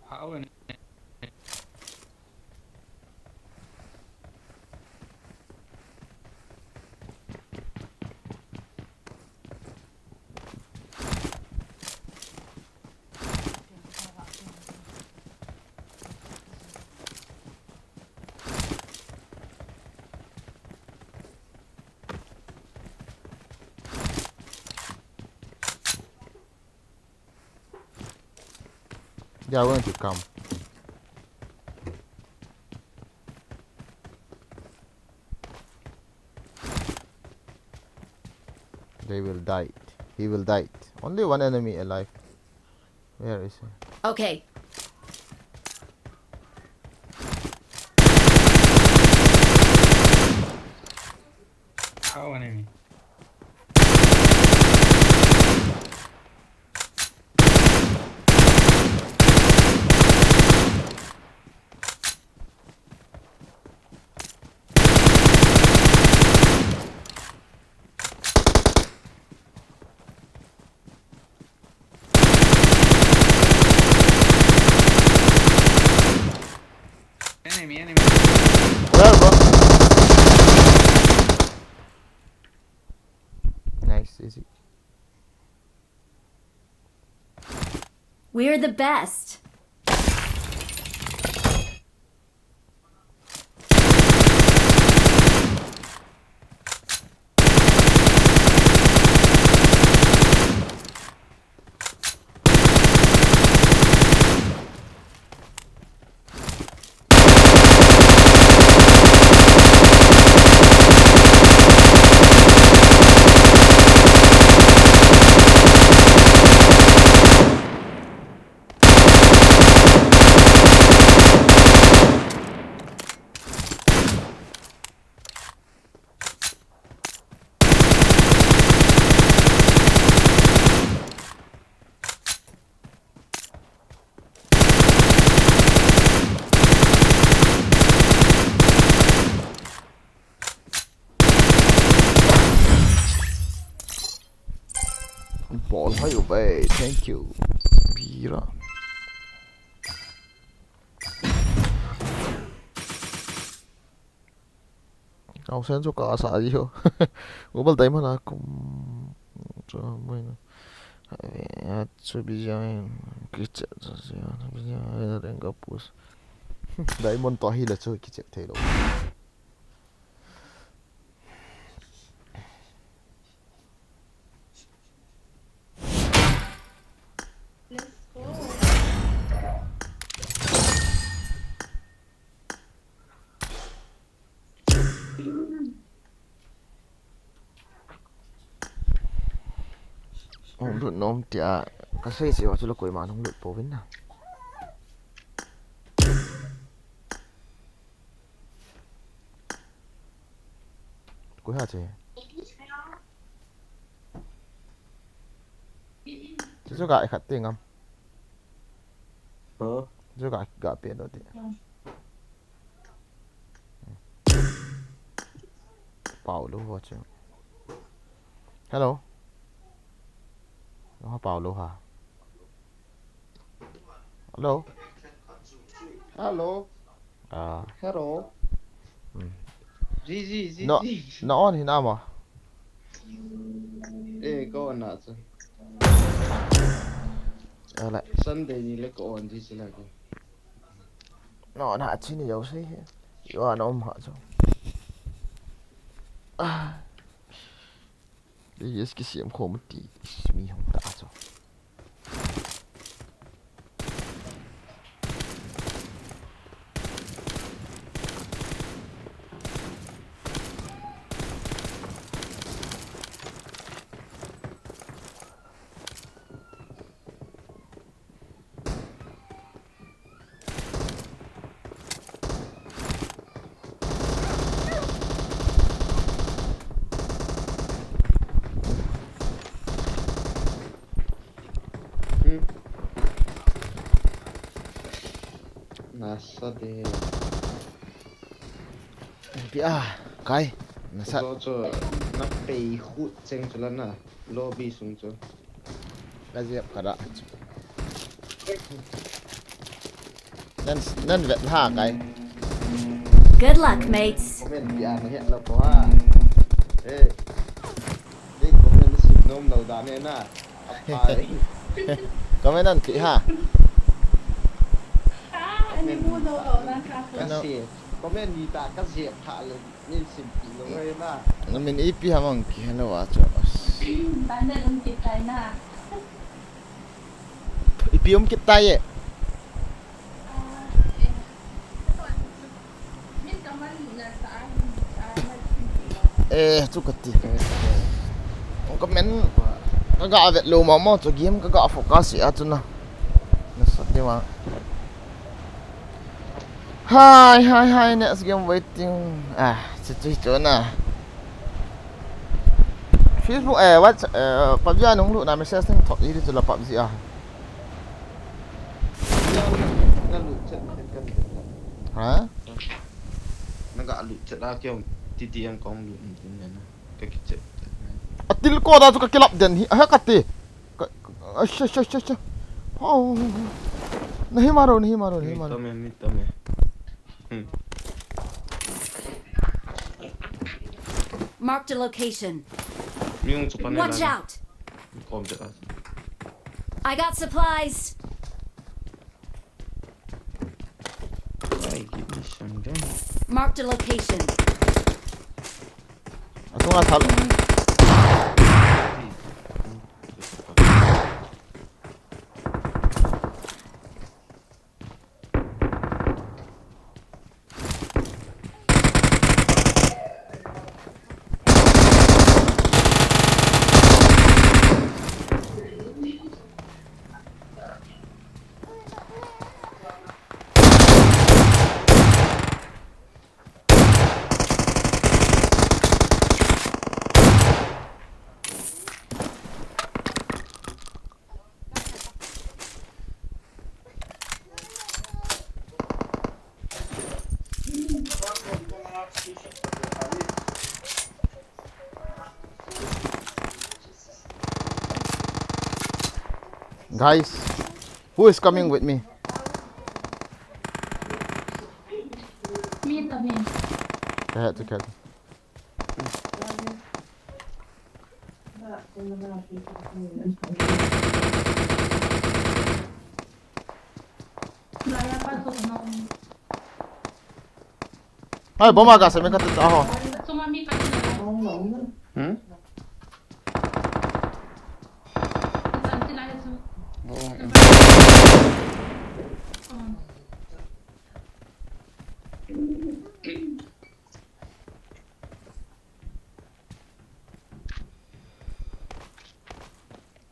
How in They are going to come. They will die. He will die. Only one enemy alive. Where is he? Okay. how enemy? Enemy. Where, bro? Nice, easy. We're the best. Ball hay obey. Thank you. Bira. Kau sen so ka sa di ho. Ubal dai mana kum. So bueno. Ya so bijan kitchen so ya. Bijan renga pus. Dai mon to hi la so kitchen thelo. Ông lụt nôm thì cái xe xíu cho nó quay mà không lụt bố bên nào cuối hả chị chứ cho gãi khát tiền không cho gãi tiền đó thì bảo luôn vào chứ hello nó bảo luôn hả hello Hello. à Hello. Gì. nó thì nào mà Ê, có ổn nào chứ? lại Sunday ni lấy có ổn gì chứ là cái. nó hạ chi này giàu xí yếu nó ôm hạ cho đi cái xiêm khổ một tí mi không đã cho Nasa de. cái nó sát Cho nó bị hút chân cho lần à. Lobby xuống cho. cái gì cả đó nên vẹn ha cái Good luck, mates. Comment bia nó hiện là có ha. Ê. Đi comment nó xịt nôm đầu đá này nè. Apply. có mấy lần kỹ ha Kasi comment di ta kasi hal ni simpi lo ngay na. nó mình ít bị hamang kỹ nó vào cho Tanda lang kita na. ipium kita ye Min kaman na saan chú cái gì có men cái gạo vẹt lù mà cho game cái gạo focus ya cho nó sát đi mà hi next game waiting chỗ nào Facebook what PUBG nung lu na message ng thot ini tu la PUBG Nó lụt chết cái hả nó gạ lụt chết ra kiểu titi yang con lụt như này nè cái chết atil ko da ka kilap den ha kati sha oh nahi maro Tome. Marked a location. Yung sa panela Watch out. con chết I got supplies. Marked a location. Ito nga talo. Guys, who is coming with me? Me kami. I had to kill. Gaya pa to no. Ay, bumaga sa may katito ako. Sumami pa sila. Hmm? Saan sila sa Oo.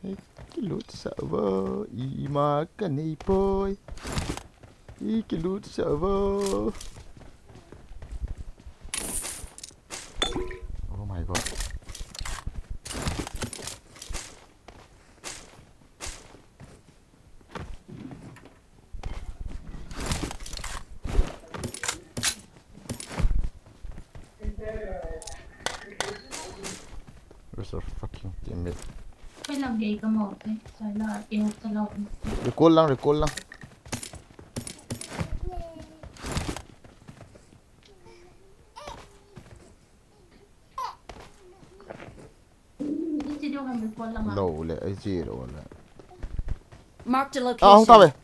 Ikilut sabo, imakan ipoy. Ikilut sabo. Oh my god. Where's our fucking teammate? May lagay ka mo. Sala, ihok sa loob. Recall lang, recall lang. Hindi daw kami po lang. No, wala. Ay, zero, wala. Marked a Ah, akong tabi. location.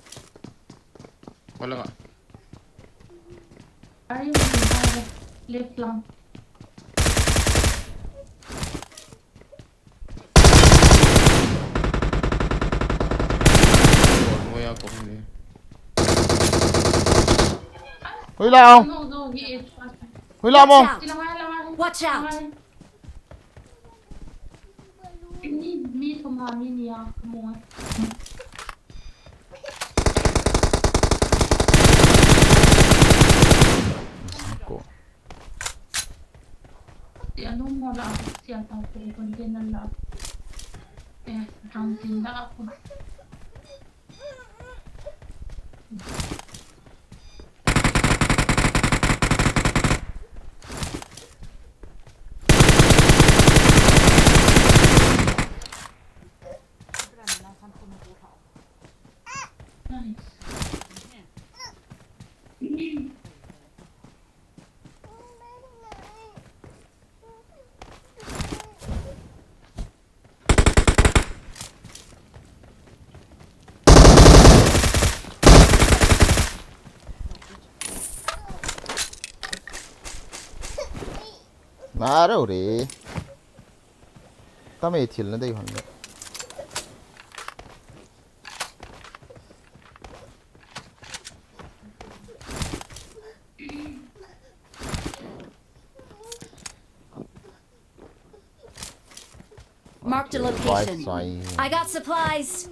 Wala nga. Ayun, left lang. Umuwi ako. Hindi. Hula ako. No, no, he is. Hula mo. Watch out. Sila nga lang. Watch out. Me sumami niya. Kumuha. Ko. Si ano mo lang ako siya tapos kung din na lang. Eh, drunken na ako. Nice. Maro re. Tama itil na dayo hanga. Marked a location. I got supplies.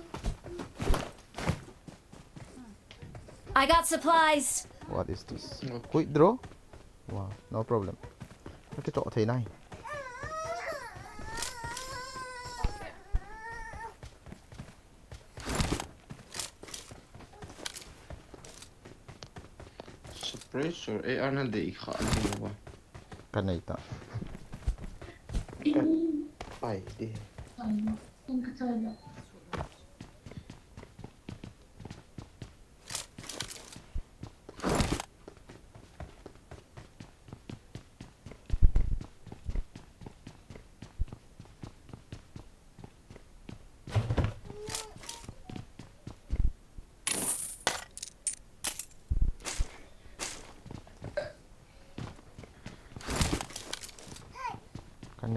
I got supplies. What is this? Quick draw? Wow, no problem. Cái chỗ thế này. Suppressor. AR na di. Ikhaan mo ba? Kanay ta. Ay, di. Ayun. Yung kasala.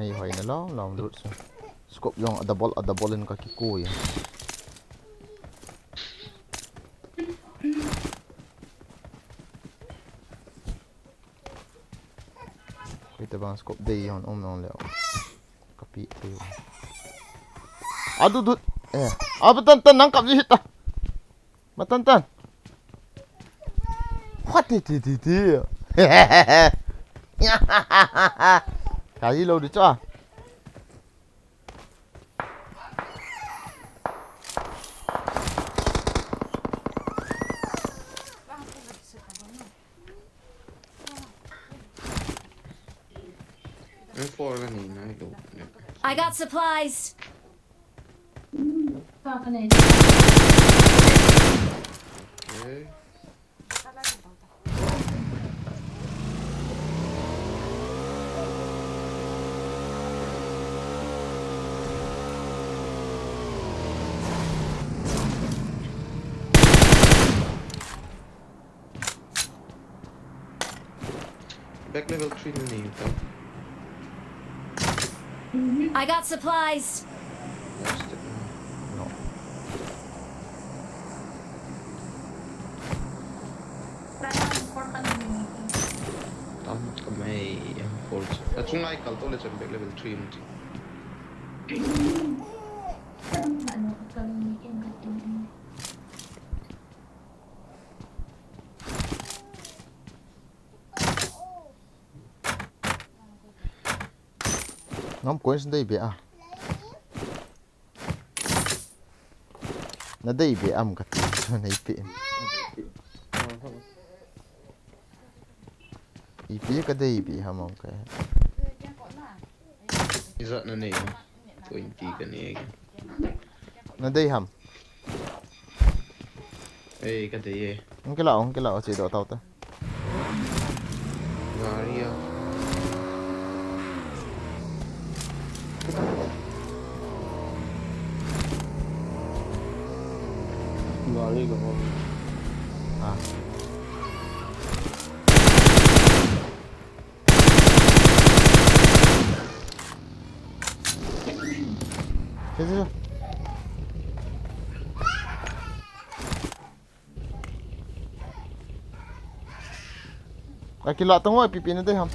này hỏi nó lòng lụt rồi scope yang double in kaki ko ya kita bang scope day on nong leo kapi tu aduh dut betul nangkap je hit betul what did cái lâu được cho I got supplies. Sao cái này? Okay. Back level 3 na niyo ito. I got supplies. Last step na. no Kaya for ka na yun. Tama ka may forge. At yung naikal to, let's back level 3 mo. Ano ka kalimikin natin. ngắm cuối đây bị nó đây bị cái cho này bị IP cái đây bị ham không cái Isa na niyo. 20 ka niya. nó đây ham Eh, ka day eh. không cái lọ chỉ đổ tàu ta Maria. Gari ka mo. thế cái lọ tao ngồi pipi nó đây ham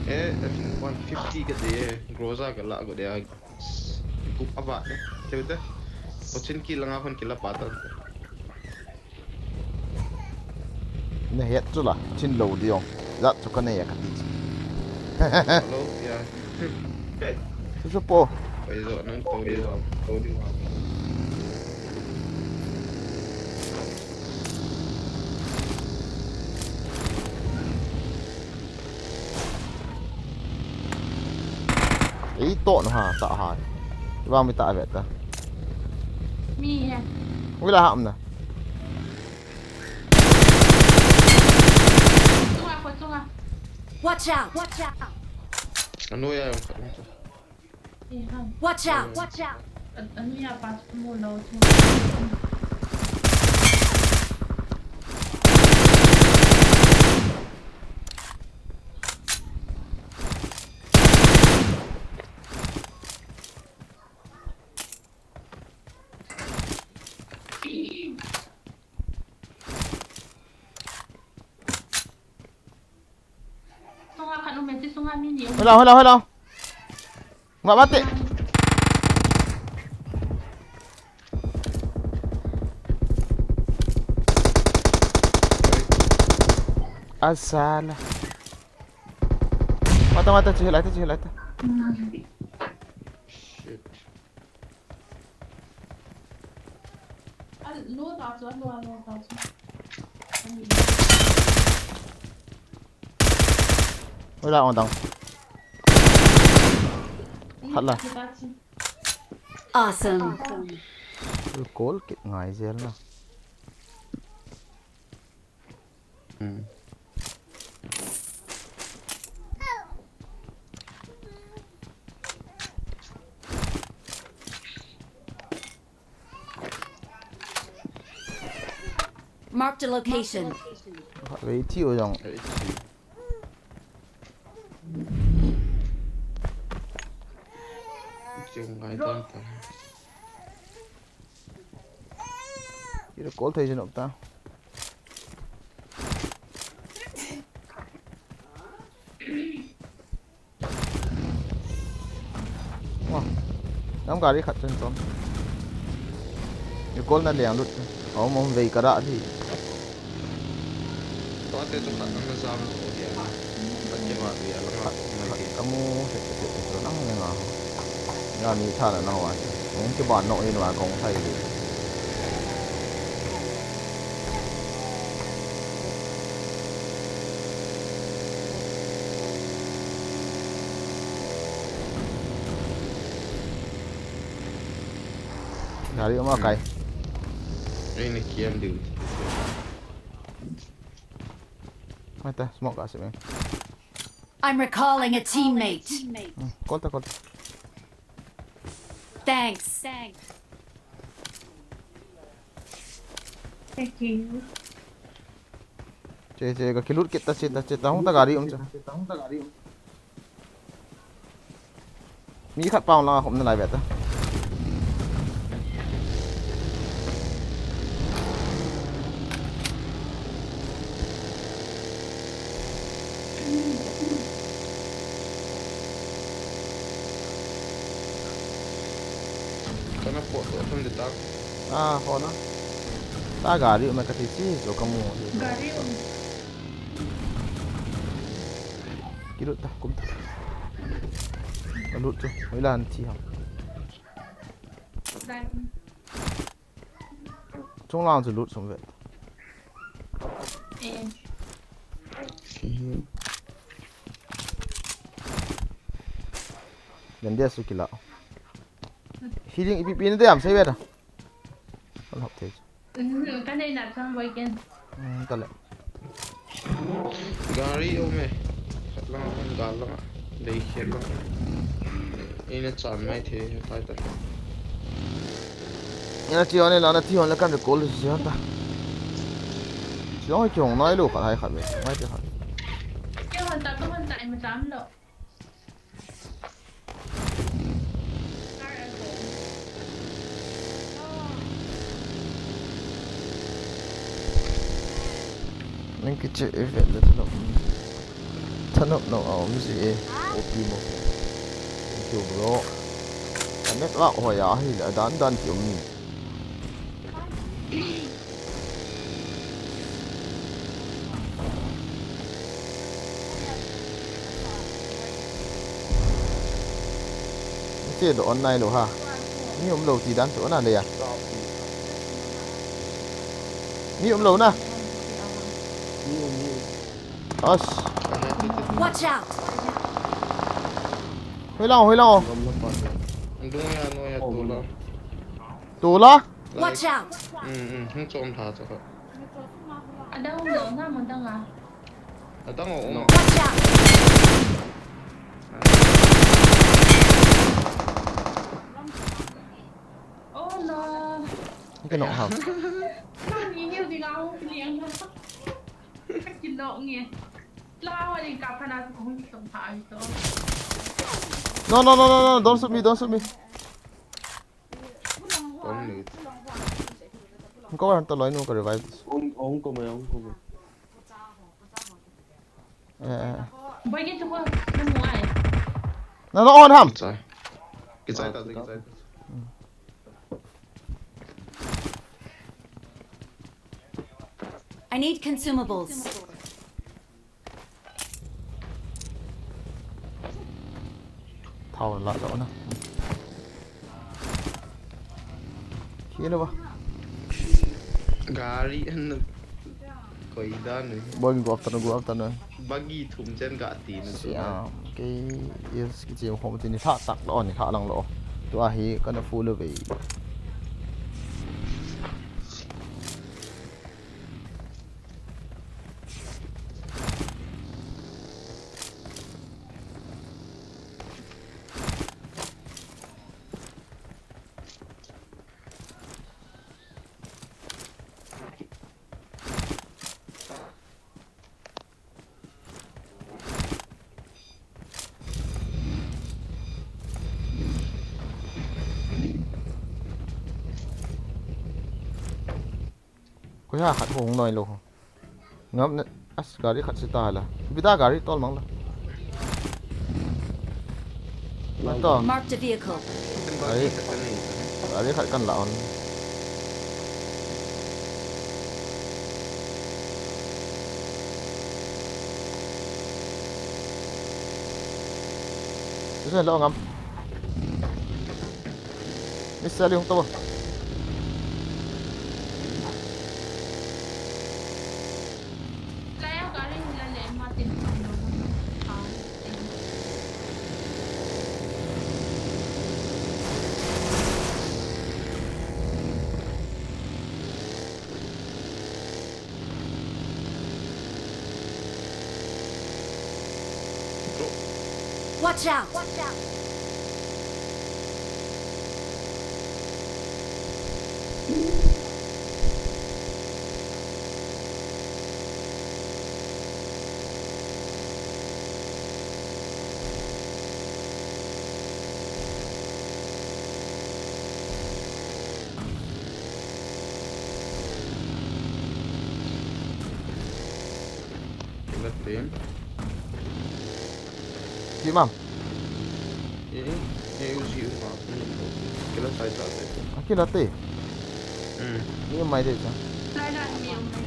Eh, 150 ka day eh. Groza ka la ko day. Kup aba eh. Tewte. 8 kilo nga kon kila patan. nó hết rồi là trên lầu đi không dạ cho con này cái gì Hello, yeah. thế số po Bây giờ nó tôi đi vào. ý tội hả tạo hại vào mới tại vậy ta Mi ha. mới là hạm nè Sunga. Watch out. Watch out. Ano yan? Watch out. Watch out. Ano yan? Pasok mo daw. Sunga kan umesi sunga mini. hello nggak mati asal mata cihil aja Shit. Lu tahu lu tahu. wala akong tang hala Awesome. call kit ngay zel na Marked a location. vậy thiếu dòng Right. Still I don't. Kira call thấy chưa ta wow nắm gà đi khát chân tôm cái call nó liền luôn ông mong về cả đã thì Có thể chúng ta ăn giam rồi thì tất nhiên là vì là kamu sẽ nắng này ngà ngà mi thà là nào vậy ông cái bản nội là còn thay Dari mà cày. Ini kian dulu. Mata, smoke kasih men. I'm recalling a teammate. Kolta. Thanks. Thank you. Chơi cái lút kita không ta gari ông chứ. Mỹ khát bao là không nên lại vậy ta. Karena foto pun ditak. Kau na. Ta gari mà cái gì rồi kamu. Gari om. Kirut ta, kum ta. Lút chứ, mấy lần chi học. Đây. Trong lòng rồi lút xong vậy. Gần đây suy kila. Healing ipi ini dia am saya ada. Kalau học thế. Cái này là xong rồi kìa. Tak lek. Gari ome. Lang galang. Dei khel lang. Ini chan mai the tai ta. Ina chion này là nó chion là cần được cố lực gì ta. Chion chồng nói luôn phải khát vậy. Mai thì khát. Cái hoàn toàn có hoàn tại 18 độ. Nên cái chữ vậy là thân nó ổn gì ok một kiểu bro anh biết là hồi đó thì là đón kiểu mình chế độ online rồi ha như ông lầu thì đán chỗ nào đây à như ông lầu nè Watch out. Huy lâu Dung ya tula. Tula Watch out. Hung chom tha cha. Ở đâu không được ha mình đang à. Tang o. Watch out. Oh no. cái nọ hả Nó nhiều thì đâu liền ha. Cách trình độ nghe. Lao đi cặp hay là cũng không phải rồi. no don't shoot me Con nữ. không có anh ta nói nó có revive Ông của mày. Bây giờ chúng ta nó ngoài. nó on hầm Sai. Cái sai ta. I need consumables. thầu lại đó nè kia đâu Gari an koi dan ni. boy go after nữa Bagi thum chen ga ti na. siam cái is cái chiều hôm thì thả tắc đó thả lăng lộ tụi hi cái nó full về Ko ya khat hong noi lo ngam na as gari khat sita la bida gari tol mang la ma to Marked a vehicle. Đấy. gari khat kan la on Thế lo ngắm. Đi xe đi không to. Layak kali nilalay matin ano. Watch out! Kila team. Gimam. Ini usi uma. Kila sai sabe. Aqui lá tem. Ni mai de cha. Layak niyo may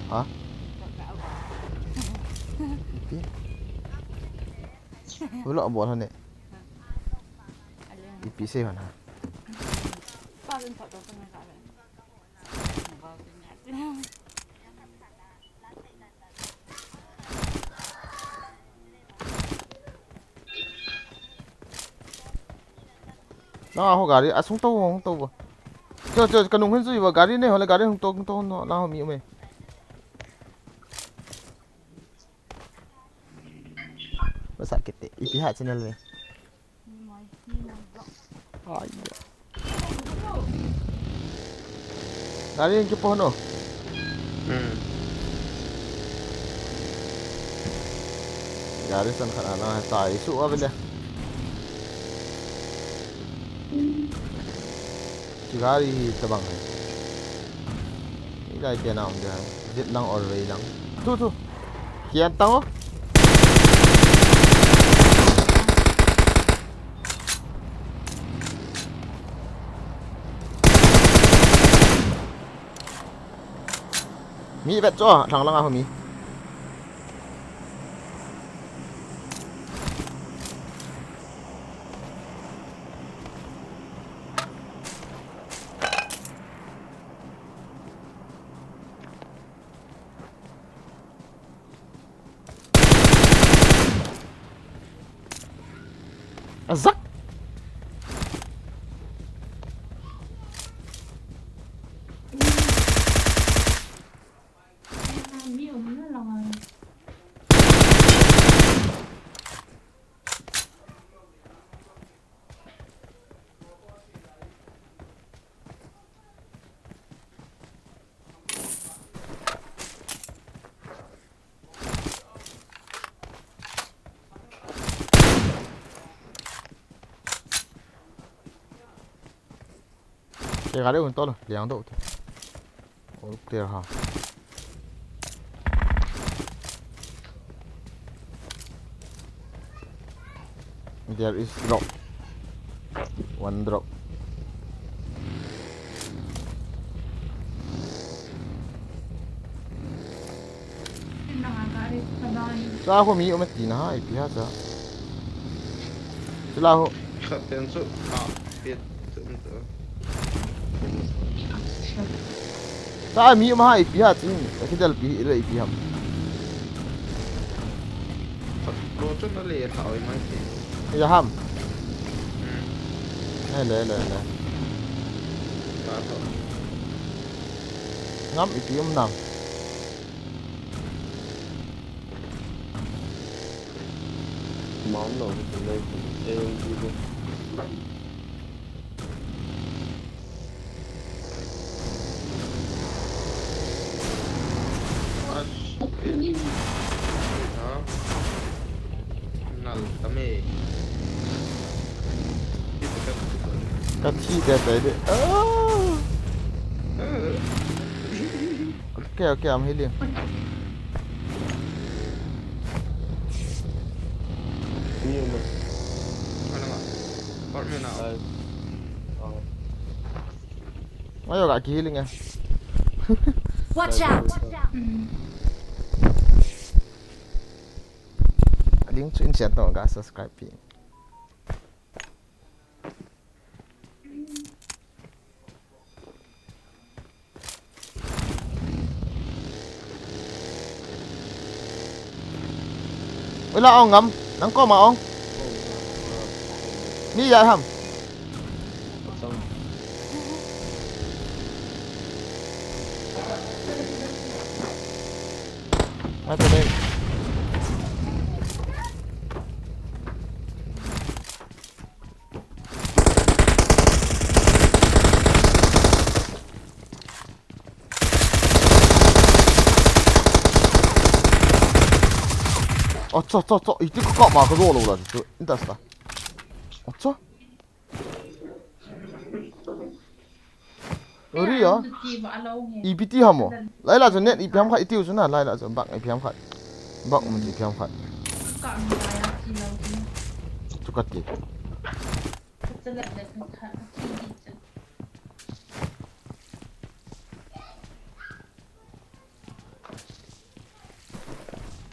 Hả? Với lọ bọn hơn này. PC hoàn hả? Nó ho gari à không tàu. Chờ cần đúng hơn gì vào gari này hoặc là gari không tàu nó lao miệng mày. Masakit eh. Ipihak channel ni. Ay. Gari yung kipo no. Gari san kana na tayo su abile. Gari tabang hai. Ni dai ke naam ja. Jit lang or way lang. Tu. Kian tang oh. Mi vẹt cho thằng lăng à mi. À rắc. Niyo na lang. Cái gái đấy còn to rồi, léo độ thôi. Ok hả? There is drop. One drop. Nakakaarit sa bahay. Sa ako mi umat din ha, ipiha sa. Sila ako. Penso. Pit. Sa mi umat ipiha tin. Kasi dal pi ila ipiham. Rocho na le thao ai mai ti. Ya ham. Le. Ka tho. Ngam ipiham nam. Món đồ từ đây từ eo đi luôn. Nal tame. Cái chi đẹp đấy. Okay, I'm healing. Nhiều mà. Ano nga? Part mo na ako. Đây. Ayo kaki healing ya. Watch out! Link to in chat no guys, subscribe pin. Wala ông ngắm, nắng có mà ông. Ni vậy hầm. Xong. Mai tôi lên. 어쩌 이때 그거 막 그거 올라오라 저 인다스다 어쩌 어리야 이비티 하모 라이라 전에 이 비암 카 이티 우주나 라이라 전 박, 이 비암 카 박, 문제 비암 카 똑같지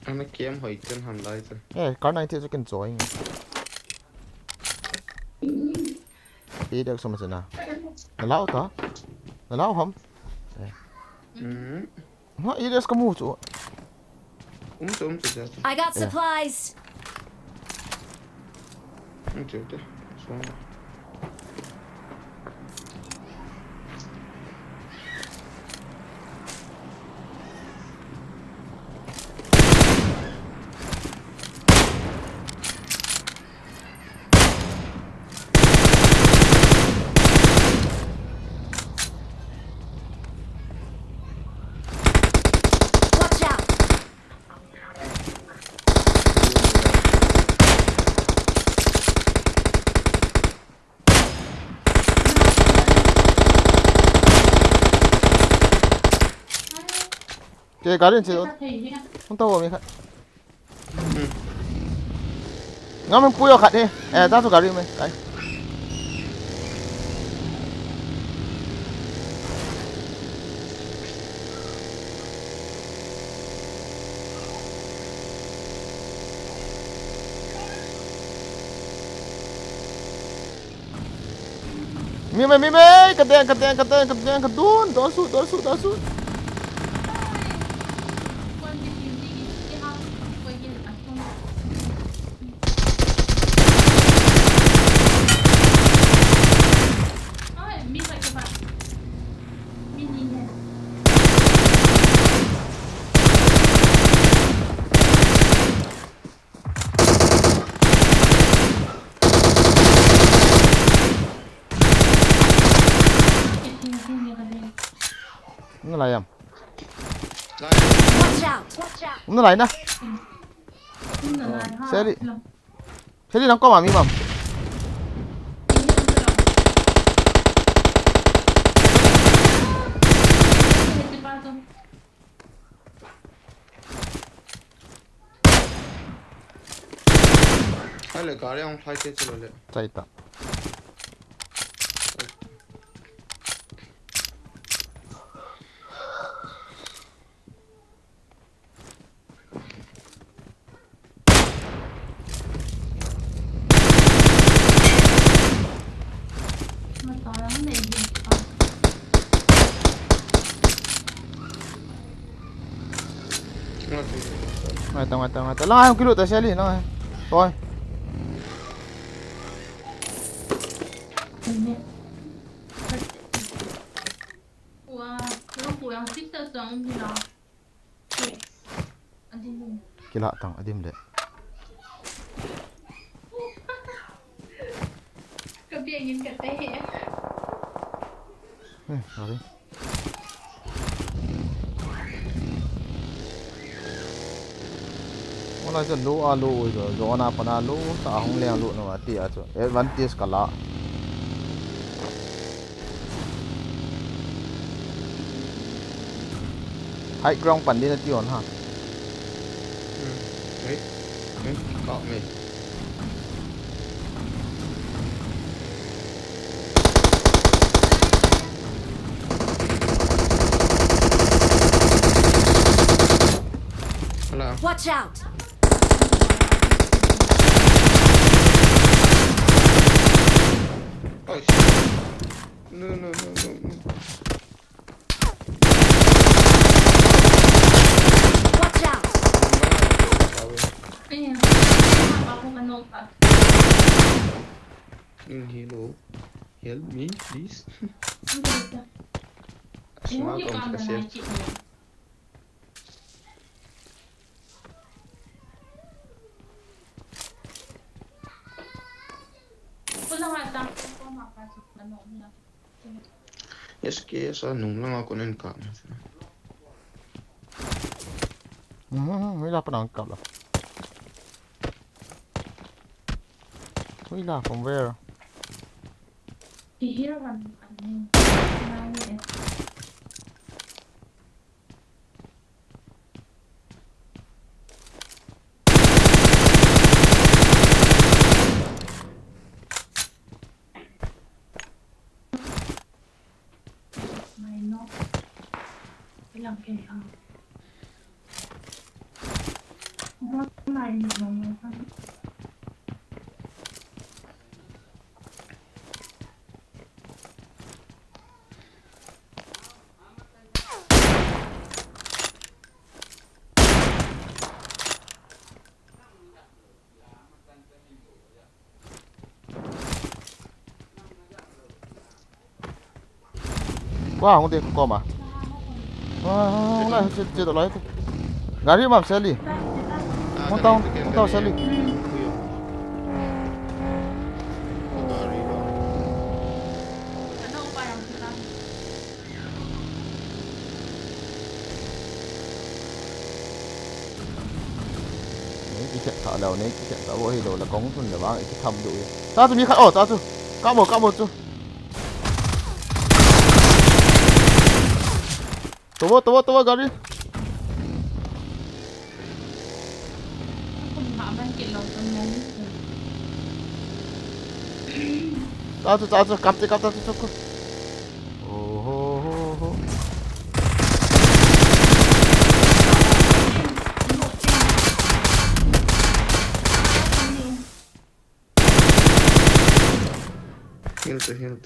Ano kiếm hỏi chân hàm lại rồi. 예, cái này thì tôi cần join đi được xong rồi nào nó lão không nó ý được cái mũ chỗ Umso dyan. I got supplies. Umso dyan. So, Watch out! cái 가린 제 혼자 보면 가 ngắm 뿌여 가네 에 다소 가리면 가 미메 kadang kadun dosu nó lại em lại. Watch out! nó lại nè xe đi nó có mà mi mầm Hay là có đấy ông thay thế cho lại. chạy ta ngoài ta lo không cái lụt ta xe đi nó thôi kila tang adim deh rồi Wala dyan lo alo zo na panalo sa ahong liang lo na mati ato advantage kala high ground pan din at yun ha. Đấy, đấy, cọ mày. Là Watch out! oh shit. No. Watch out! Ayan. Ako manong pa. Hello. Help me, please. Ang ganda. Small Hindi ka comes na kasi. nakikita mo. Wala nga tapos ko mapasok na noon na. Yes, kaya nung lang ako ng kam. Wala pa nangkap lah. Wala from where? I-hear ka ano yun. Sinabi eh. May no. Ilang kaya. May no. Wow, không tiền có mà. Wow, lại chưa được lấy. Gari mà Sally. Không tao Sally. Ano parang sila? Cái chuyện thợ đầu này, cái chuyện thợ bộ thì đồ là cống thuần để bán cái thầm đủ. Tao tụi mi khai tao tụi. Cao một chú. Tunggu Gari. Kung maman kilaw ka mo. Tao cắm tao. Oh. Heal.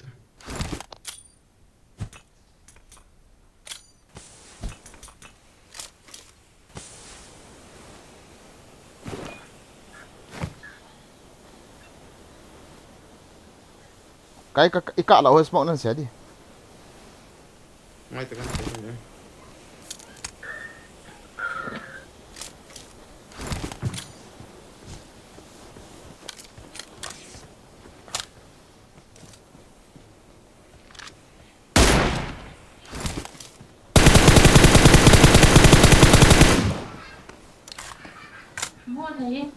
Cái cạ là hơi smoke nó sẽ đi. Ngay từ căn này. Mua thấy.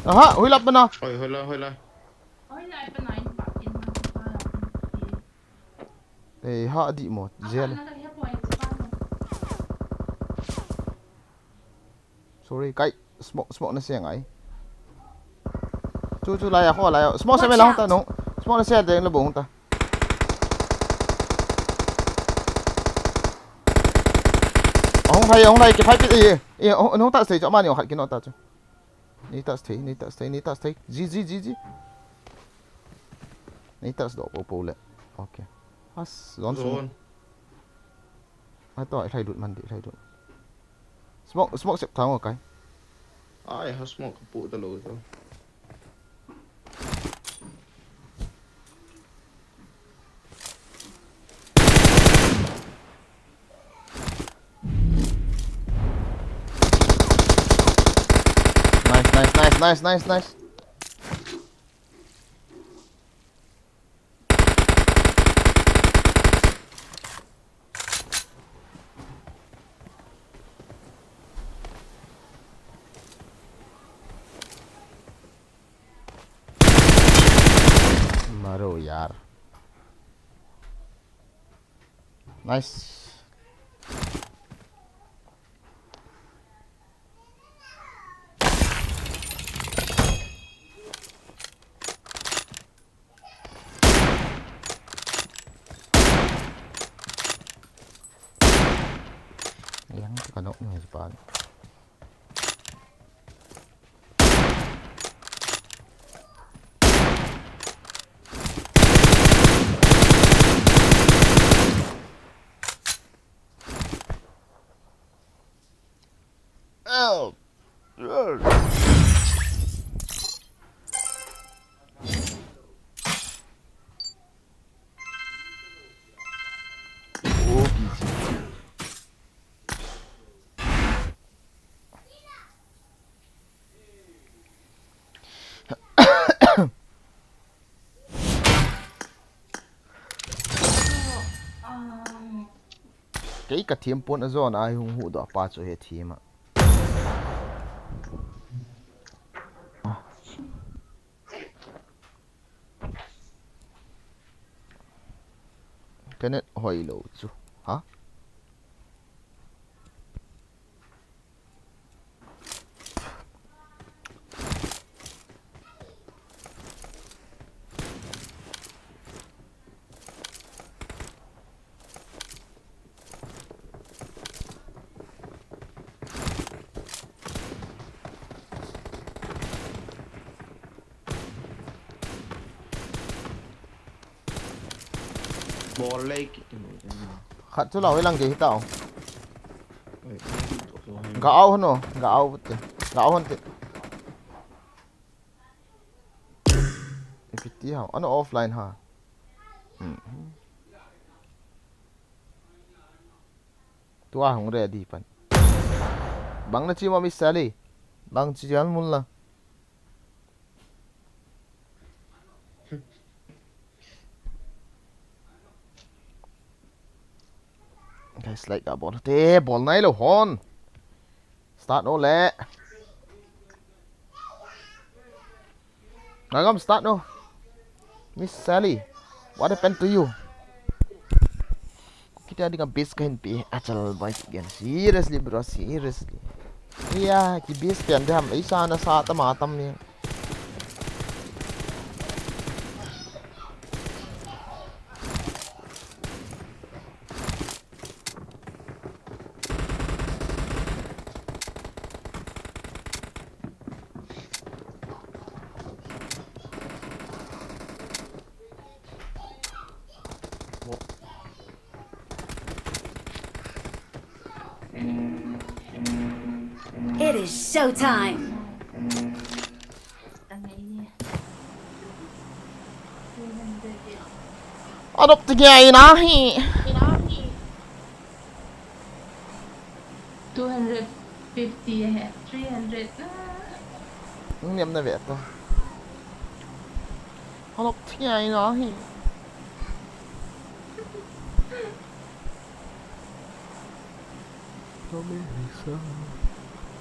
Aha, hulap mo na. Ôi, hơi la. Ôi lại bên này bạn tin mà. Eh, ha di mo. Gel. Sorry, cái smoke nó sẽ ngay. Chú lại à. Smoke sẽ mày lang ta no. Smoke nó sẽ đến là bông ta. Ông hay cái phải cái gì? Ông ta sẽ cho mà nhiều hạt cái nó ta chứ. Need to stay. G. Need to stop Bole. Okay. Has zone. Tôi thay đụt. Smoke xếp thắng một cái. Ai, ha smoke phụ tao lùi thôi. Nice. मारो यार nice yang kanok ni sepan oh cái cả thiêm pôn ở zone ai hung hụ đó pa cho hết thiêm à cái này hỏi lâu chứ hả Bole khát chỗ nào với lăng gì tao gạo hơn nó gạo hơn thế cái hảo anh offline ha tua không ready pan bang na chi ma miss sali bang chi jan mun la guys like a ball te ball nai lo hon start no le ngam start no miss sally what happened to you kita dengan base kan pi achal baik again seriously bro seriously iya ki base kan dam isa na sa tamatam ni It is showtime. adop tigay na hi 250 है 300 niệm na vet to adop tigay na hi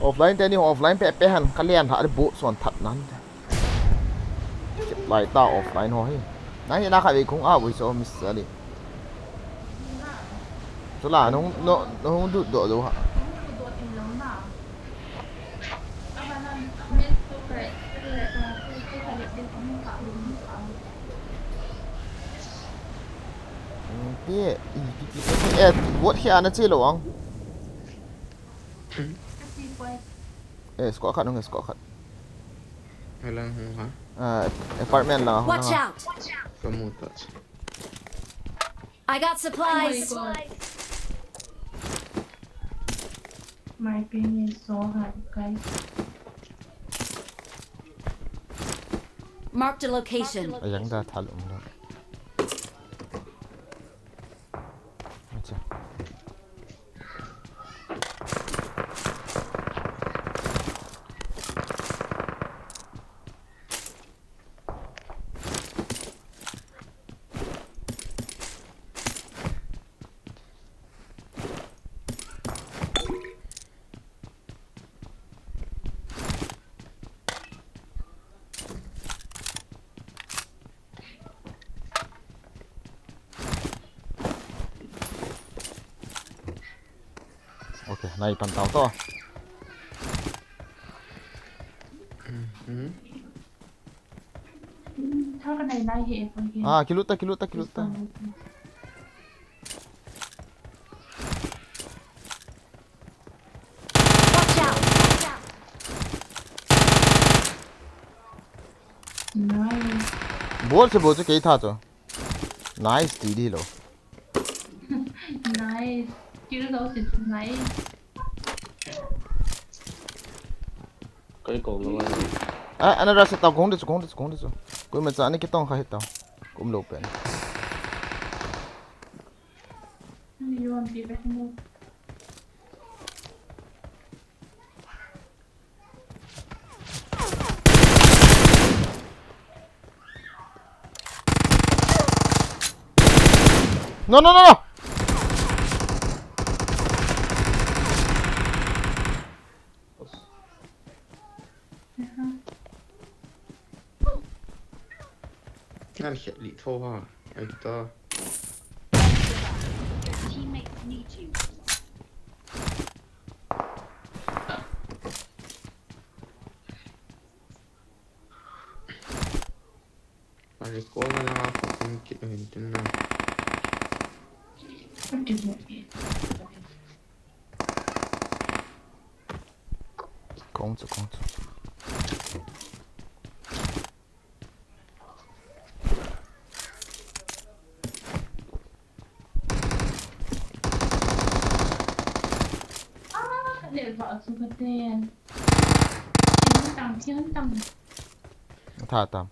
offline te ni offline pe han kalian ha bu son that nan lại tao offline thôi nãy na khai bị cũng ao buổi so miss đi chỗ là nó không đủ độ đâu hả cái vuốt khi anh chơi luôn squat khát không squat khát hay là không hả apartment là Watch out! kamu tak I got supplies. My ping is so hard guys Marked a location. yang dah thalum dah macam này pan tao to Thôi cái này này hệ phần kia. à kiluta Watch out! Watch out! Nice. bol se bol se kei tha cho nice tí đi lo Nice. Kill those is nice. Cái cổ nó là à anh ra sẽ tao cũng được cuối mà chán cái tông khai tao cũng lâu bên You want to be better move. no Ngăn khẽ lị thô ha. Anh ta. Your teammates need you. Anh có là không kịp hình tin nào. What do you want? con cho Để vợ xuống cái tiền. Thiên tầm. tha tao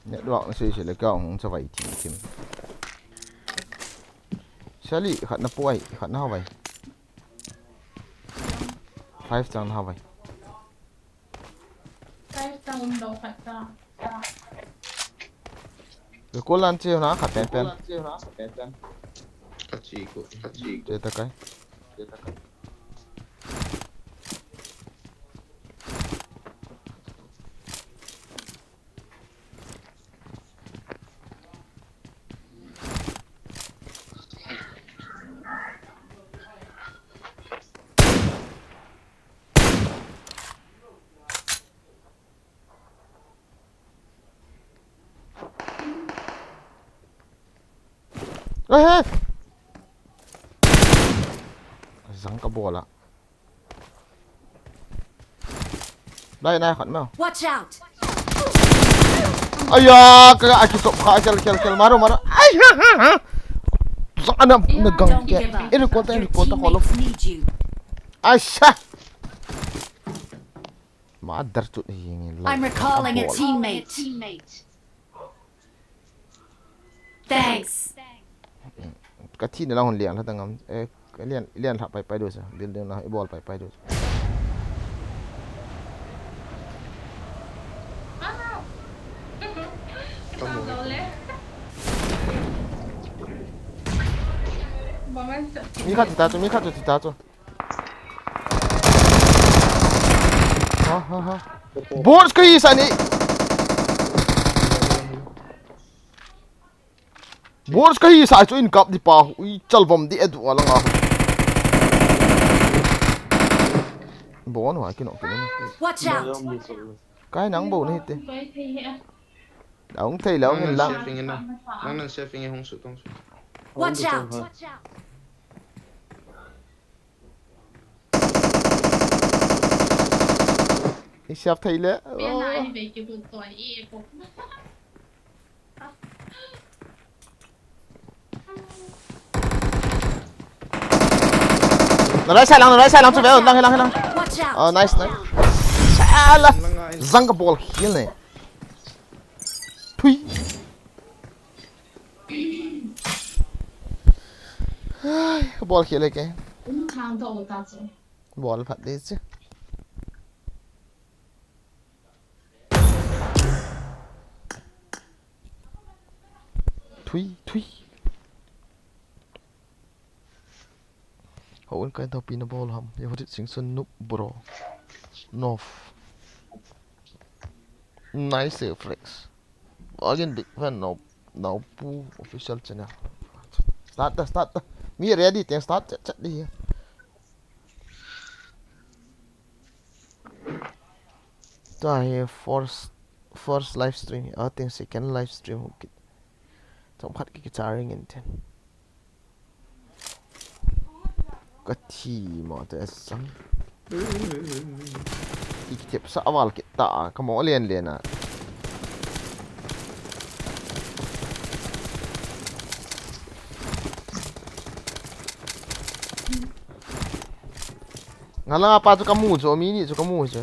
nhận đoạn sẽ là cái ông cho vậy thì kim sẽ lì khát nó bôi khát nó vậy 5 chẳng nó vậy Cái tầm đầu phải ta. cái cô lan chiêu nó khát pen Cắt chỉ chơi ta cái ê răng cái bò là đây này khẩn nào Watch out! ây da cái ai chụp khai kill maro ai ha răng nó găng Don't kia give up. ini kota Your kalau teammates need you. Aisyah Mother tuh ini I'm recalling a teammate. Thanks. cái thi này là hồn liền thôi tầng cái liền thả bay đôi sao liền là ball bay đôi Tầm đầu lên. Bọn mình sợ. mi khát thì ta cho ha ball cái gì này ball cái gì sai cho in cup đi pa ui chal vom đi edu ala nga ball hoài cái nọ cái này Watch out! cái nắng bầu này thế Với thì hệ. ông thấy là ông lăng Năng saving ấy không sự tông. Watch out! cái sắp thấy lẽ Biết lại về cái buổi tối y cũng. nó nói sai lắm chú bé lăng Watch out! nice sai là răng cái ball hiên này thui cái ball hiên này cái Thang đầu ta chứ. ball phạt đi chứ thui hậu cái tàu pin ball hầm yêu thích sinh xuân núp bro north nice flex again big fan Now Poo official channel. Start. Me ready, then start chat đi. Đây first live stream. I think second live stream. Okay. Trong phát cái guitaring in ten. Cái chi mà thế sang. Cái tiếp sa awal kita. Kamu liền à. Ngalang apa tu kamu jo mini jo kamu jo.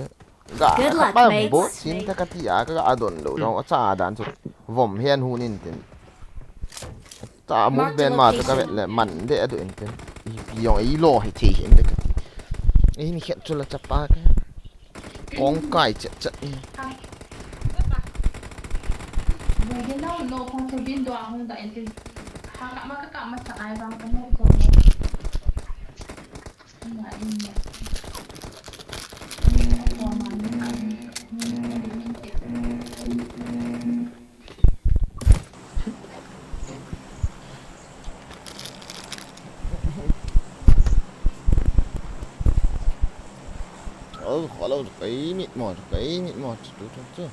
Ga ba bo sin ta katia ka adon do no cha dan chu vom hian hu nin tin. Ta mu ben ma to ka le man de adu in tin. I piong I lo hi thi hin de. I ni khet chu la cha pa ka. Ong kai cha i. Bây giờ nó không thể biến đoan không tại vì hàng các cạm mà chạy vào cái này rồi mà đi nhỉ Khó lâu cái mịn mọt chưa.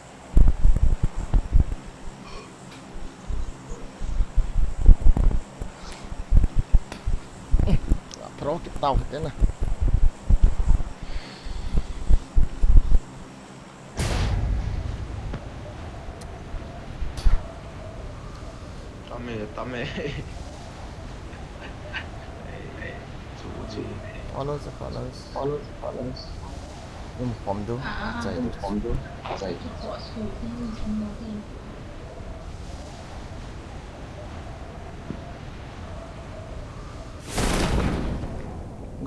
Pro cái tàu thế này. Tame. Follows. Nhưng mà phòng đúng. Chạy.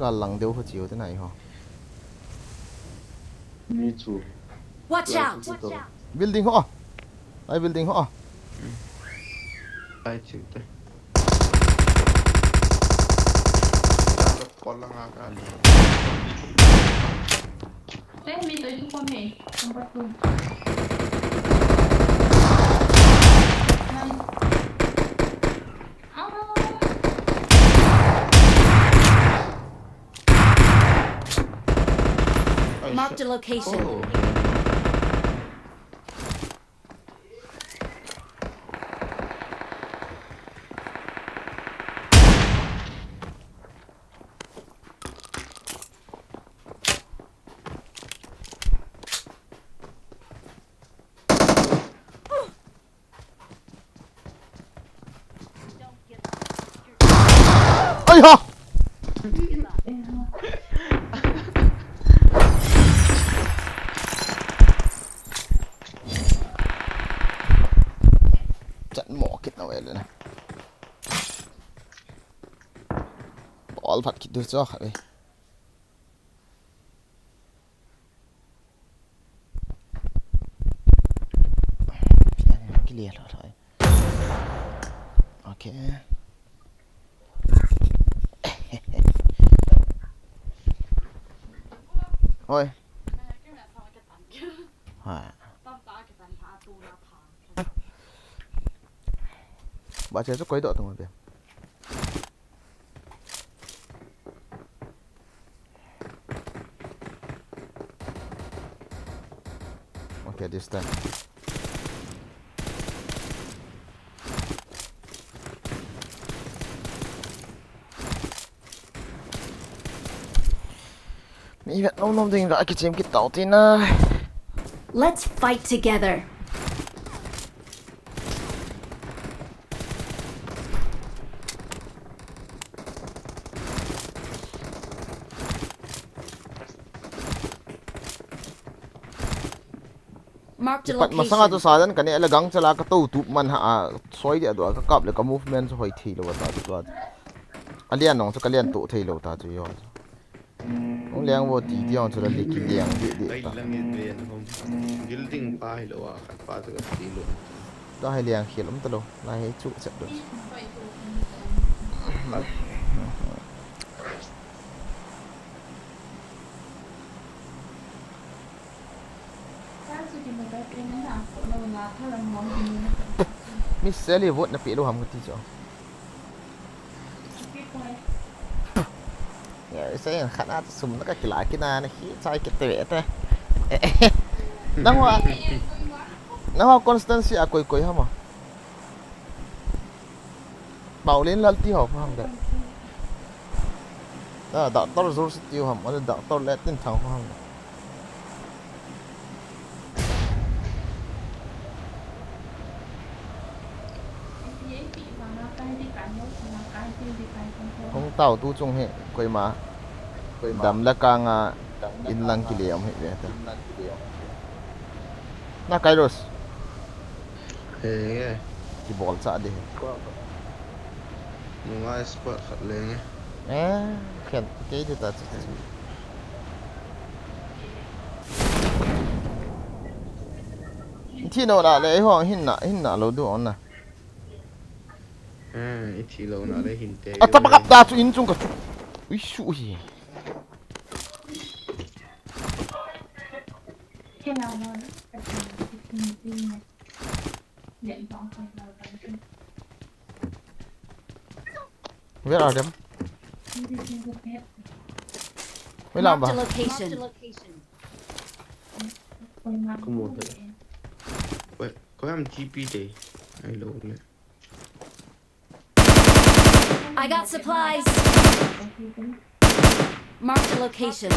Galang đều phải chịu thế này hả? Me too. Watch out! Building hả? Ai building hả? Ai chịu thế. Con lang kali. đấy mình tới chúng con này không bắt luôn Marked a location. Ây hả? Trận mỏ kết nào vậy này. All phát kít được cho hả đây. Clear rồi. Ok. Ôi. Hả? Bà chơi rất quấy độ tụi mình. Okay, this time. Mỹ Việt Nam Nam Đình lại cái chém cái tàu tin à. Let's fight together. Marked a Pat masanga to location. sa dan kani alagang chala ka to tu man ha soi dia do ka kap le ka movement so hoi thi lo ta tu alian nong so kalian to thei lo ta chu yo ong liang wo ti diong chu la le ki liang de Ai ta lang yen hom. Building pa hi lo wa pa to ka ti lo. ta hai liang khil om ta lo lai hai chu chat do มิสเซลีวดนะปีรู้หำกันที่จ่อ พี่ควาย เนี่ยไอ้เสียงขนาดสุ่มแล้วก็กีฬากินนาเนี่ยขี้ใจกิเตะแต่นั่งว่าคอนสแตนซี่อะคุยๆฮะมั้งเบาเล่นลัลที่หอบฮะมั้งด็อกเตอร์ซูสติวฮะมั้งด็อกเตอร์เลตินทางฮะมั้ง พี่ปีมาใกล้ที่การยกมาใกล้ที่การคอนโทรล ของเต่าตู้จงเหคุยมาดำและกางอินลังกิเลมเหเวทน่าไกรส เฮ้ย ที่บอลซะดิ มึงว่าสปอร์ตขัดเลยไง เขียนเก๋ที่ตัดที่โน่นอะไรห้องหินน่ะเราดูอ่อนนะ ไอทีเราหน่าได้หินเตะ อ่ะตบกับตาจุอินจุงกับจุวิชุย แค่เราเนี่ยเป็นจริงๆเหรียญสองคนเราไปที่ Where are them จริงๆเพชร ไม่ลำ Marked บ้า a location. คนมา ขโมยเลย เว้ยก็ทำ GP เตะไอ้โลเนี่ย I got supplies. Marked a location.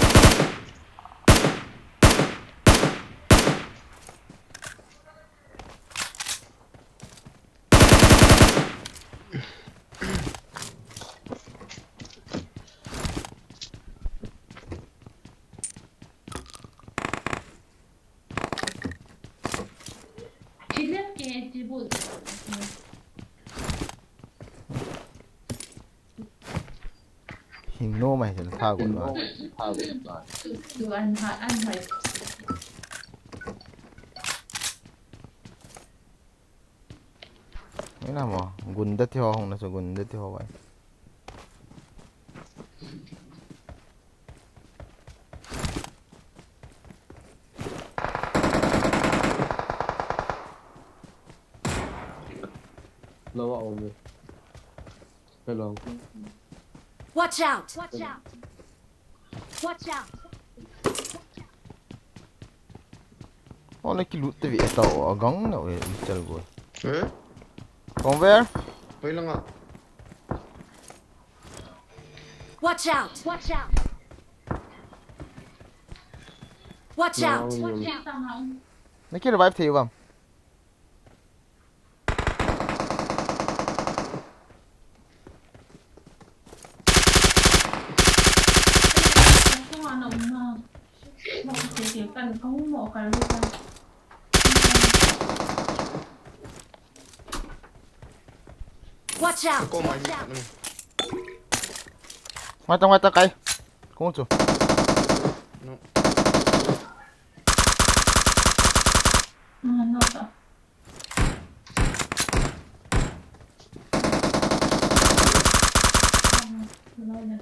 Che ti vuoi? หิงโน่ไหมถึงท่ากูมา ดูอันหาอันไหน ไม่น่ามั้งกุนเด็ดที่ห้องนะสกุนเด็ดที่ห้องไว้ เราเอาเลยไปลอง Watch out. Watch out. Watch out. อ๋อแล้วกิลุตเวียต่อกังเนาะเว้ยเจ้ากู เฮ้ย From where เฮ้ยลังอ่ะ Watch out. Watch out. Watch out. ที่ตามเรา นี่คิดว่าไว้ที่บ้าง ต้องมาหนุ่มมาบอกเสียกันเขาบอกกันรู้กัน Watch แล้ว out. ก็มาอีกนึง มาตะไกลคงจู่ นอกจากเราเนี่ย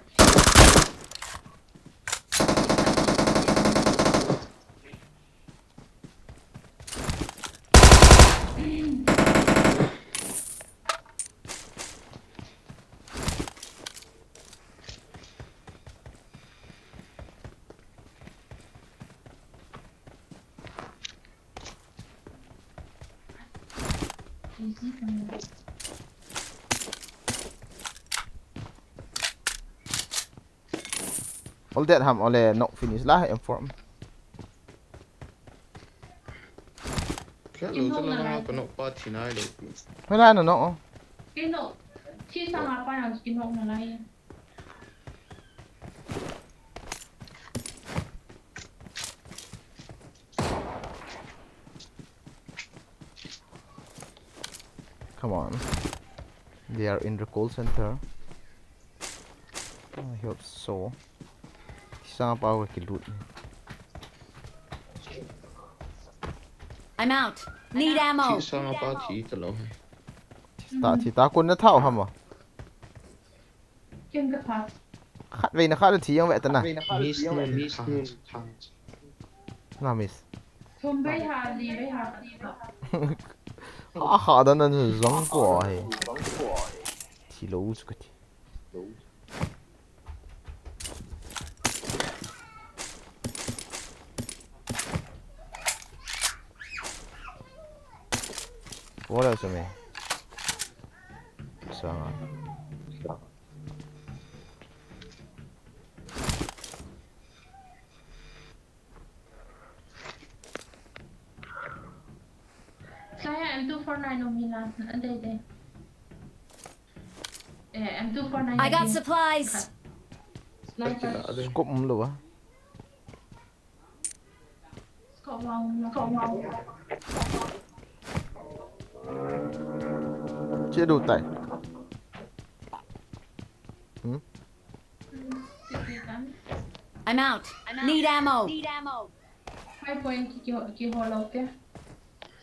all that ham all not finish lah inform แค่รู้จะลังอ่ะก็นกปาที่ไหนเลย ไม่ได้นะเนาะ กินนกที่สหไปอ่ะกินนกอะไร come on they are in the call center I hope so สร้างเป้ากิลุด I'm out. Need ammo. ที่สร้างปาที่ตลอด ที่ตาคนจะเท่าhamวะ กินกระพัด ขัดไว้นะขัดทียังแหวะแต่น่ะ มิสนูนทาง น่ามิส ชมไปหาดีไปหาดี的那是扔过嘿，提楼子个提。我了什么？上啊！Saya M249 Milan. Ada. M249. I got supplies. Sniper. Scope luôn á. Scope wow. Chưa đủ tay. I'm out. Need ammo. 5 point ki hollow ke.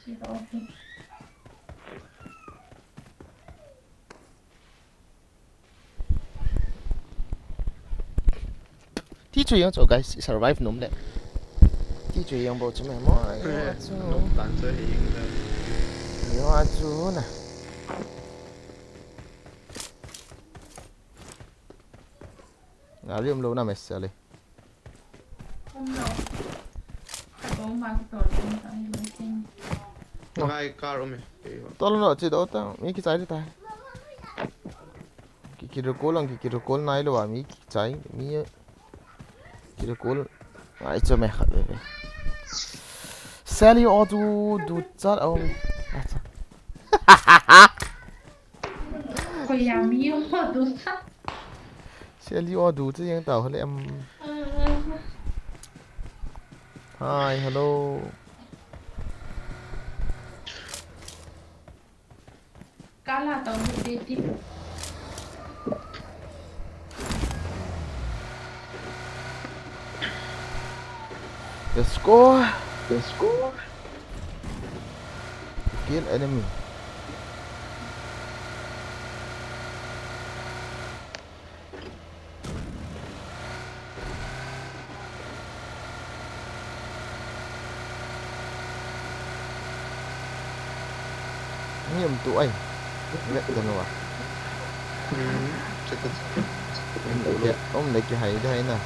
Sito okay. Tí chuyện cho guys survive nôm lẹ. Tí chuyện bộ cho mẹ mò. Tàn chơi hiện rồi. Yo chú nè. Ngã liêm lâu nằm mệt đi. Không đâu. Có mà tổ lên tại mình. Ngay car ôm Tôi luôn rồi chứ đâu tao mấy cái trái đi tay. Cái đồ cố này luôn à mấy cái trái mấy cái đồ cố ai cho mẹ khát vậy. Sally auto du chát ông. Có nhà mi ở đâu sao? Sally auto chứยังtao hơi em. Hi, hello. Kala tao đi đi. Let's go. Kill enemy. Nhiệm tụi anh. Vậy rồi à? Ông lấy cái hay đây nè.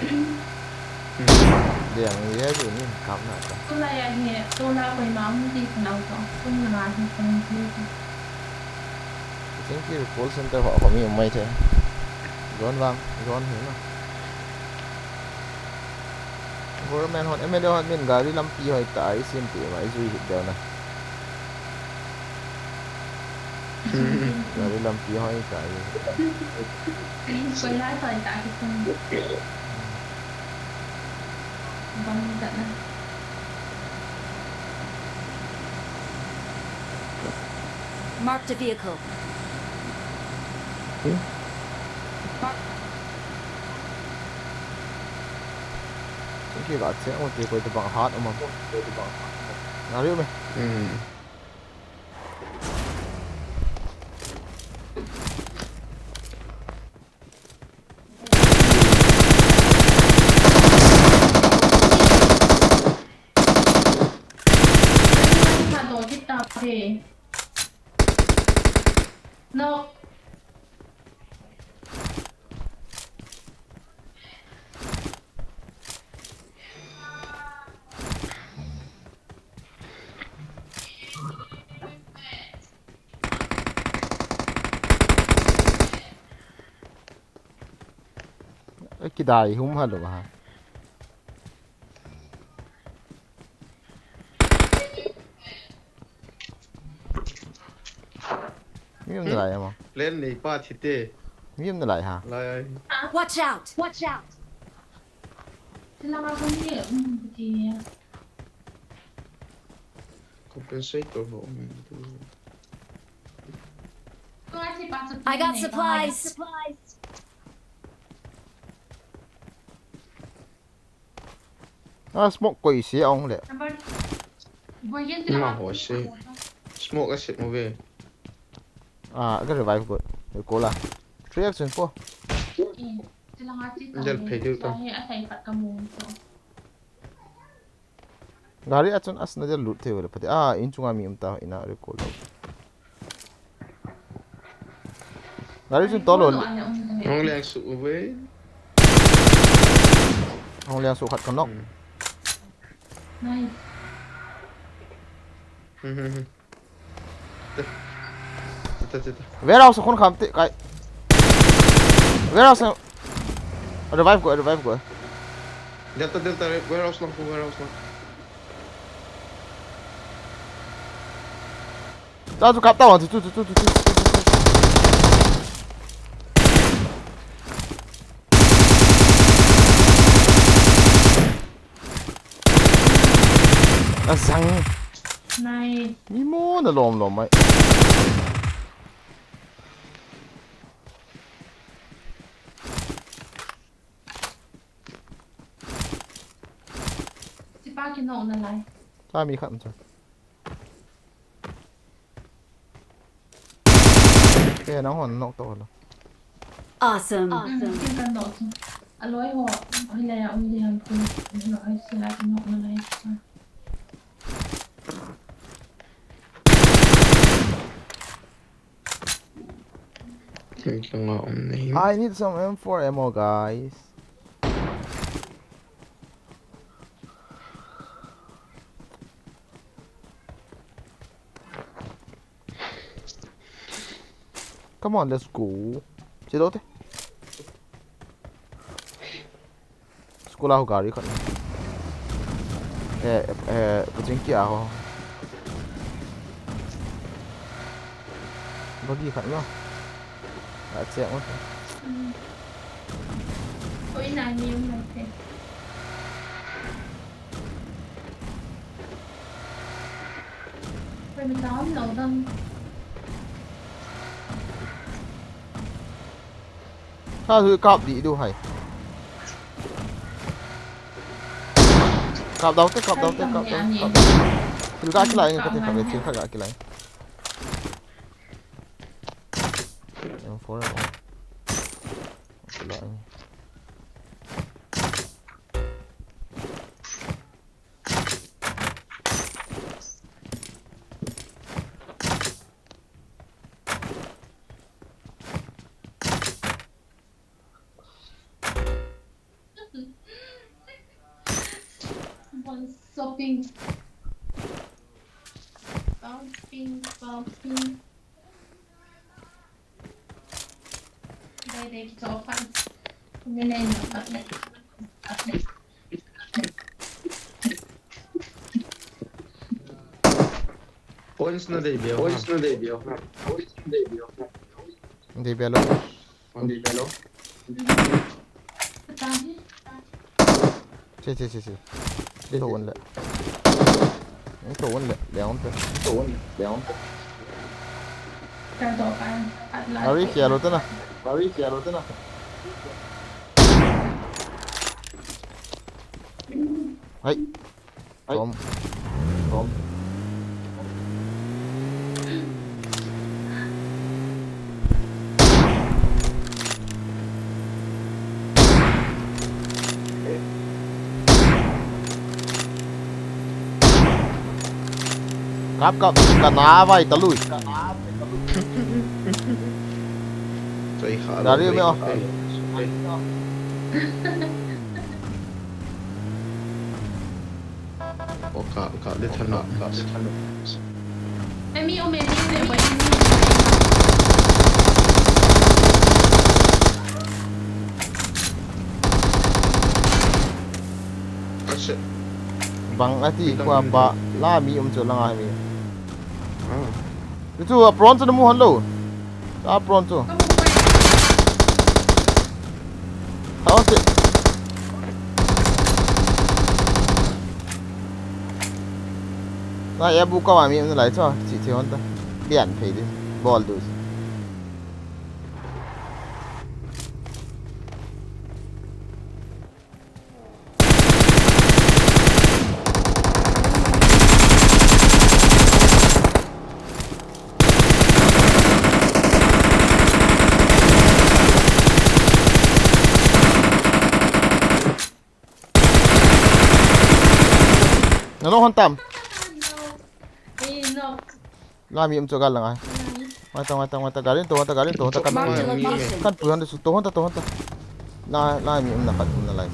Điện gì hết rồi nên cảm nào cả. Tôi là hệ, tôi là quầy máu gì cũng đâu có. Tôi là thì không biết. Chính cái call center họ có nhiều mày thế. Gón vang, gón thế nào. Government hot, em đâu hot mình gari làm pi hỏi tại xem tiền mà duy hit đâu nè. Gari làm pi hỏi tại. Quay lại thời tại thì không. Vâng, giận à. Marked a vehicle. Chính cái gạt sẽ một tí quay từ bằng hot mà. Nào đi mày. Okay. No. Cái đài hung hăng rồi hả? Miếng lại em à? Lên này ba thịt tê. Miếng lại hả? Lại. Watch out! Thế là không hiểu thì Compensate for home. I got supplies. À, smoke quỷ xí ông đấy. Mà hỏi xe. Smoke cái shit về. À, cái revive của cô là. Three action po. Gari action as na dia loot the wala pati. Ah, in chunga mi umta ina recall. Dari sun to lo. Không liền sụ với. Hong liang su khat kan nok. Này. Tita. Warehouse khon kham te kai. Warehouse revive ko. Delta, warehouse lang. Ta tu kap ta tu. Asang Này. mi mo na lom mai. Chị ba cái nọ là lại. Ta mi khat cha. Ke na hon nok to lo. Awesome. Cái cần nọ. Lối họ hay là ông đi làm cùng nó sẽ lại cái nọ là lại. Wait lang nga ang name. I need some M4 ammo, guys. Come on, let's go. Chế độ thế. School ako gari ka. Puting kia ako. Bagi ka no. That's it. Ôi này nhiều này thế. Vậy mình đón đầu tâm. Ha thử cọp đi đâu hay. Cọp đâu thế. Thử gãi cái lại có thể phải chiến khai gãi cái lại. Em phố rồi. Lại. One shopping. Bumping. Đây cho phản. Bên này nó bật này. Points na debut. Hindi belo. Sì. Đi thủ lệ. Thủ lệ, đéo không. Cho phản. Ari kia rồi thế nào. Hey. Kom. Cặp cả ná vai ta lùi. Say hi. Dari mo. Ka dit hana. Em mi ôm em đi để quay. Shit. Bang ati ko ba la mi cho lang ai mi. Itu pronto na mo hello. Ta pronto. Okay. Na ya buka wa mi lại cho chỉ thiếu hơn ta. Biển phải đi. Ball đủ. Nó hon tam. No. La mi cho gal lang ai. Mata garin to kan Marked a Mami. location. kan puhan de to honta na mi na kat na lai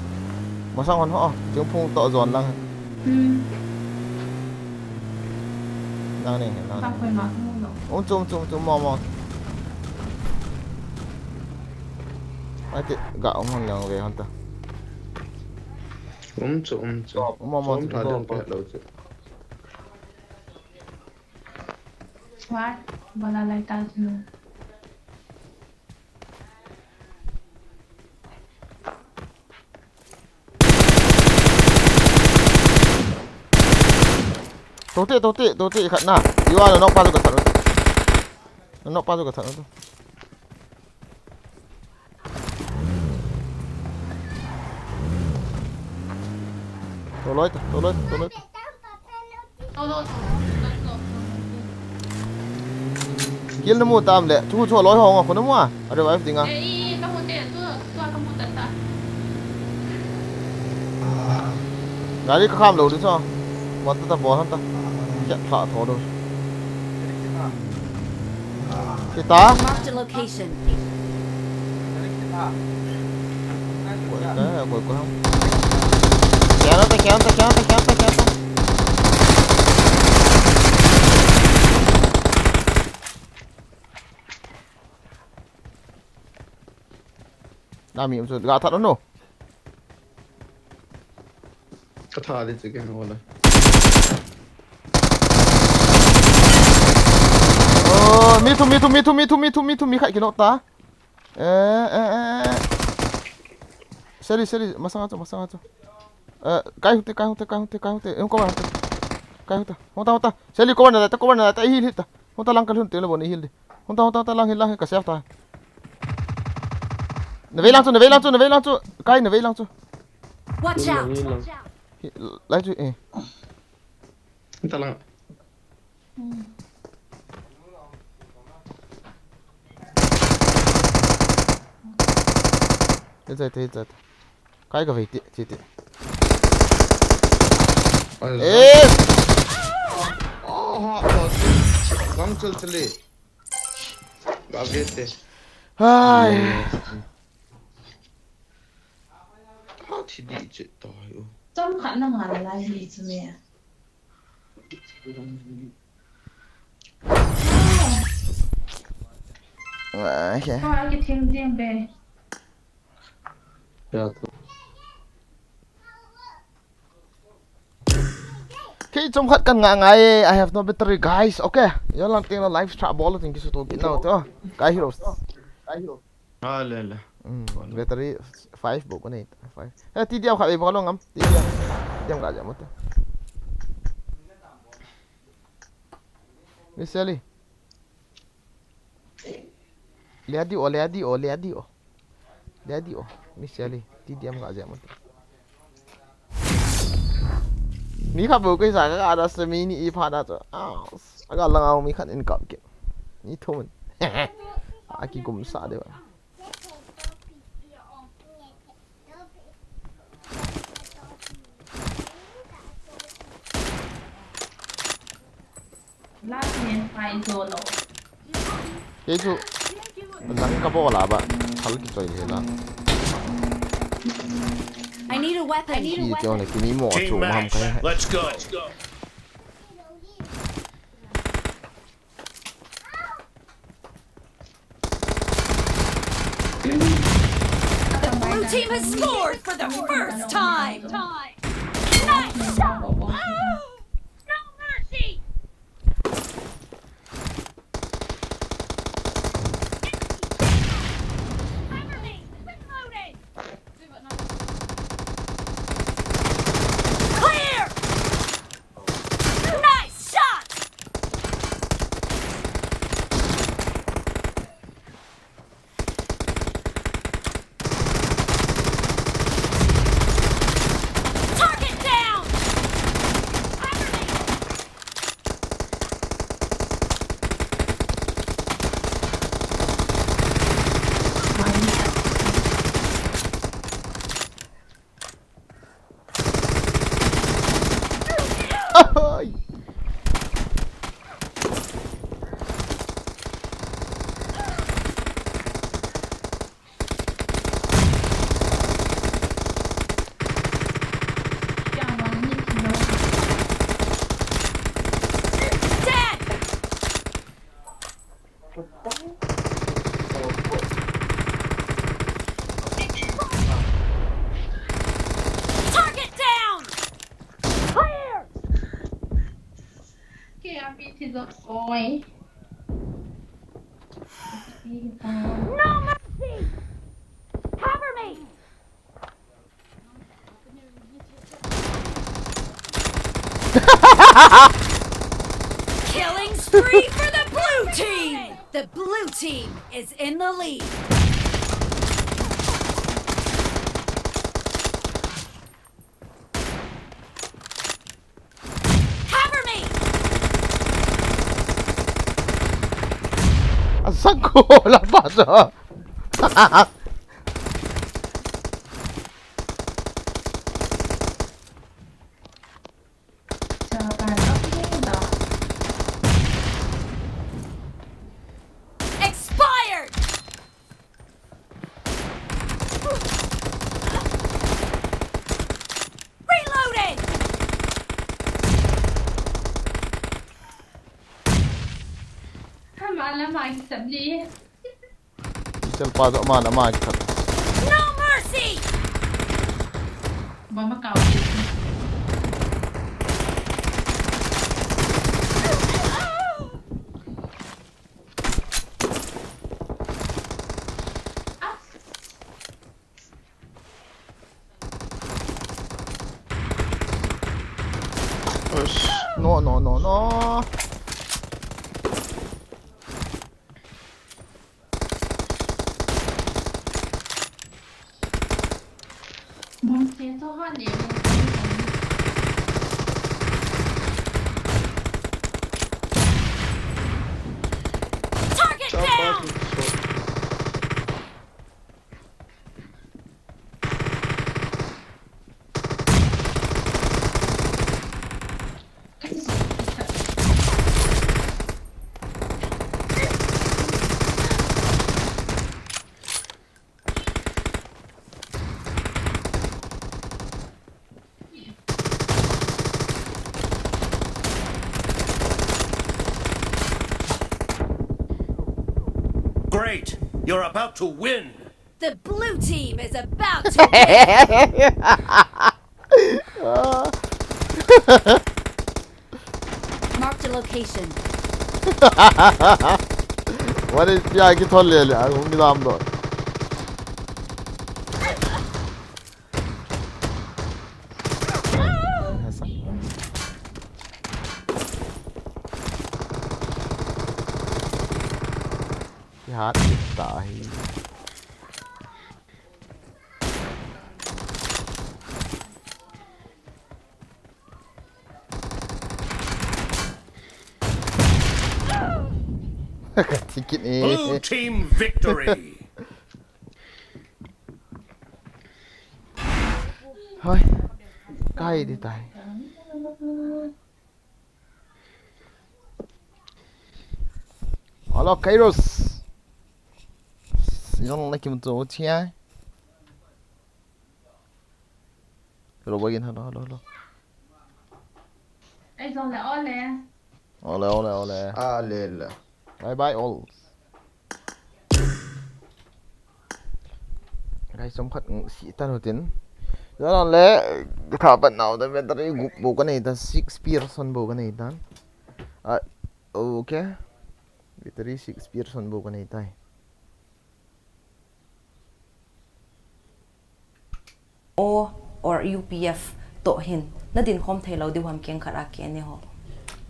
masang hon ho chung phung to zon lang นั่งนี่นั่ง ตา นี่ คนมาข้างนอก โอ้จุ่มมองไอ้ที่กะองมันยังเวหันตา Umso. Mama, Som tar den på hela. วัดบาลาไลตาจู Toti kat na. Iwa nak pasuk ke sana. Nak pasuk ke sana tu. Toloi. โตโต Kill nemu tam le. Cu loi hong aku nemu ah. Ada wife tinggal. เอ้ยกระมูเตะตัวกระมูตัดตา Gari ke kam lo tu so. Wat ta bo han ta. Chat pha tho do. Kita Marked a location. Quay không. Kéo nó. Đã mỉm rồi, gạo thật đó nổ. Ka tha dit again wala. Me too, khai kinok ta. Seri, masang aja. Kai hute. Em ko ba. Kai hute. Honta. Seri ko na ta hil hita. Honta lang kal hunte le bon hil di. Honta lang ka sef ta. Nè vây lang chu. Kai nè vây lang chu. Watch out. Lai chu Ita lang. Hết rồi. Cái vậy chị. Ê! Kam chale. Gavete. Ai. Ha thi di che ta yo. จำขันน้ำมันอะไรดีจังเลย Okay. เพราะว่ากิทิ้งเจียงไป Yeah, to. Okay, jom khat kan ngai. I have no battery, guys. Okay. Yan lang tingnan live chat ball tingki sa to ginaw to. Guy heroes. Ala. Battery 5 bukan ni. 5. Eh, tidiam khat ibu kalong am. Tidiam ka aja mo to. Miss Sally. Lihat di. Miss Sally. Tidiam ka aja mo to. Ni kha bu kai sa ka ada semini I phada to. Aga langau mi khan in kap ke. Ni thon. Aki gum sa de ba. ลาดเนียนไฟโซโล Ye chu. Nang ka bo la ba. Khal ki choi le la. I need a weapon. Ki cho ne ki ni mo chu Team ma ham match. kai. Let's go. The blue team has scored for the first time. Nice shot. No mercy. Cover me. Reloading. Clear. Nice shot. thì rồi ôi No mercy! Cover me! Killing spree for the blue team! The blue team is in the lead. Cover me! Asan ko? Wala pa siya. chờ bà nó nghe đó Expired! Reloading! mà là mày sập đi Isel pa sa mana makikita. No mercy! bà mà cầu gì Ush. No, no, no, no. bóng xé cho họ để Target Sa down! pa. Great! You're about to win! The blue team is about to win! Marked a location. What is ya git håll ya. Hon bir damda. Ya tahi. Tikit ni. Blue team victory! Thôi. Cay đi tay. Alo Kairos. Yon lagi untuk utia. Hello bagin hello hello. đây rồi là ôn nè Ole ole ole. Ah, lel. Bye bye all. Cái sống khát sĩ tan hồi tiến. Đó là lẽ thả bận nào tại vì tao gục bộ cái này ta Shakespeare bộ cái này ta. À, ok. Vì Shakespeare bộ cái này tay. O or UPF to hin na din khom thelo di ham keng khara ke ne ho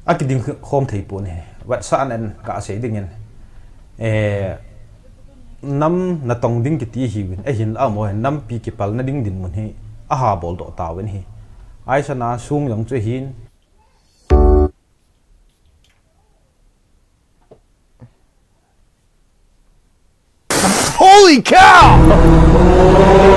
Aki ding khom thei pu ne wat sa an ka se ding en nam na tong ding ki ti hi win a hin a mo nam pi ki pal na ding din mun hi a ha bol do ta wen hi ai sa na sung yong che hin Holy cow!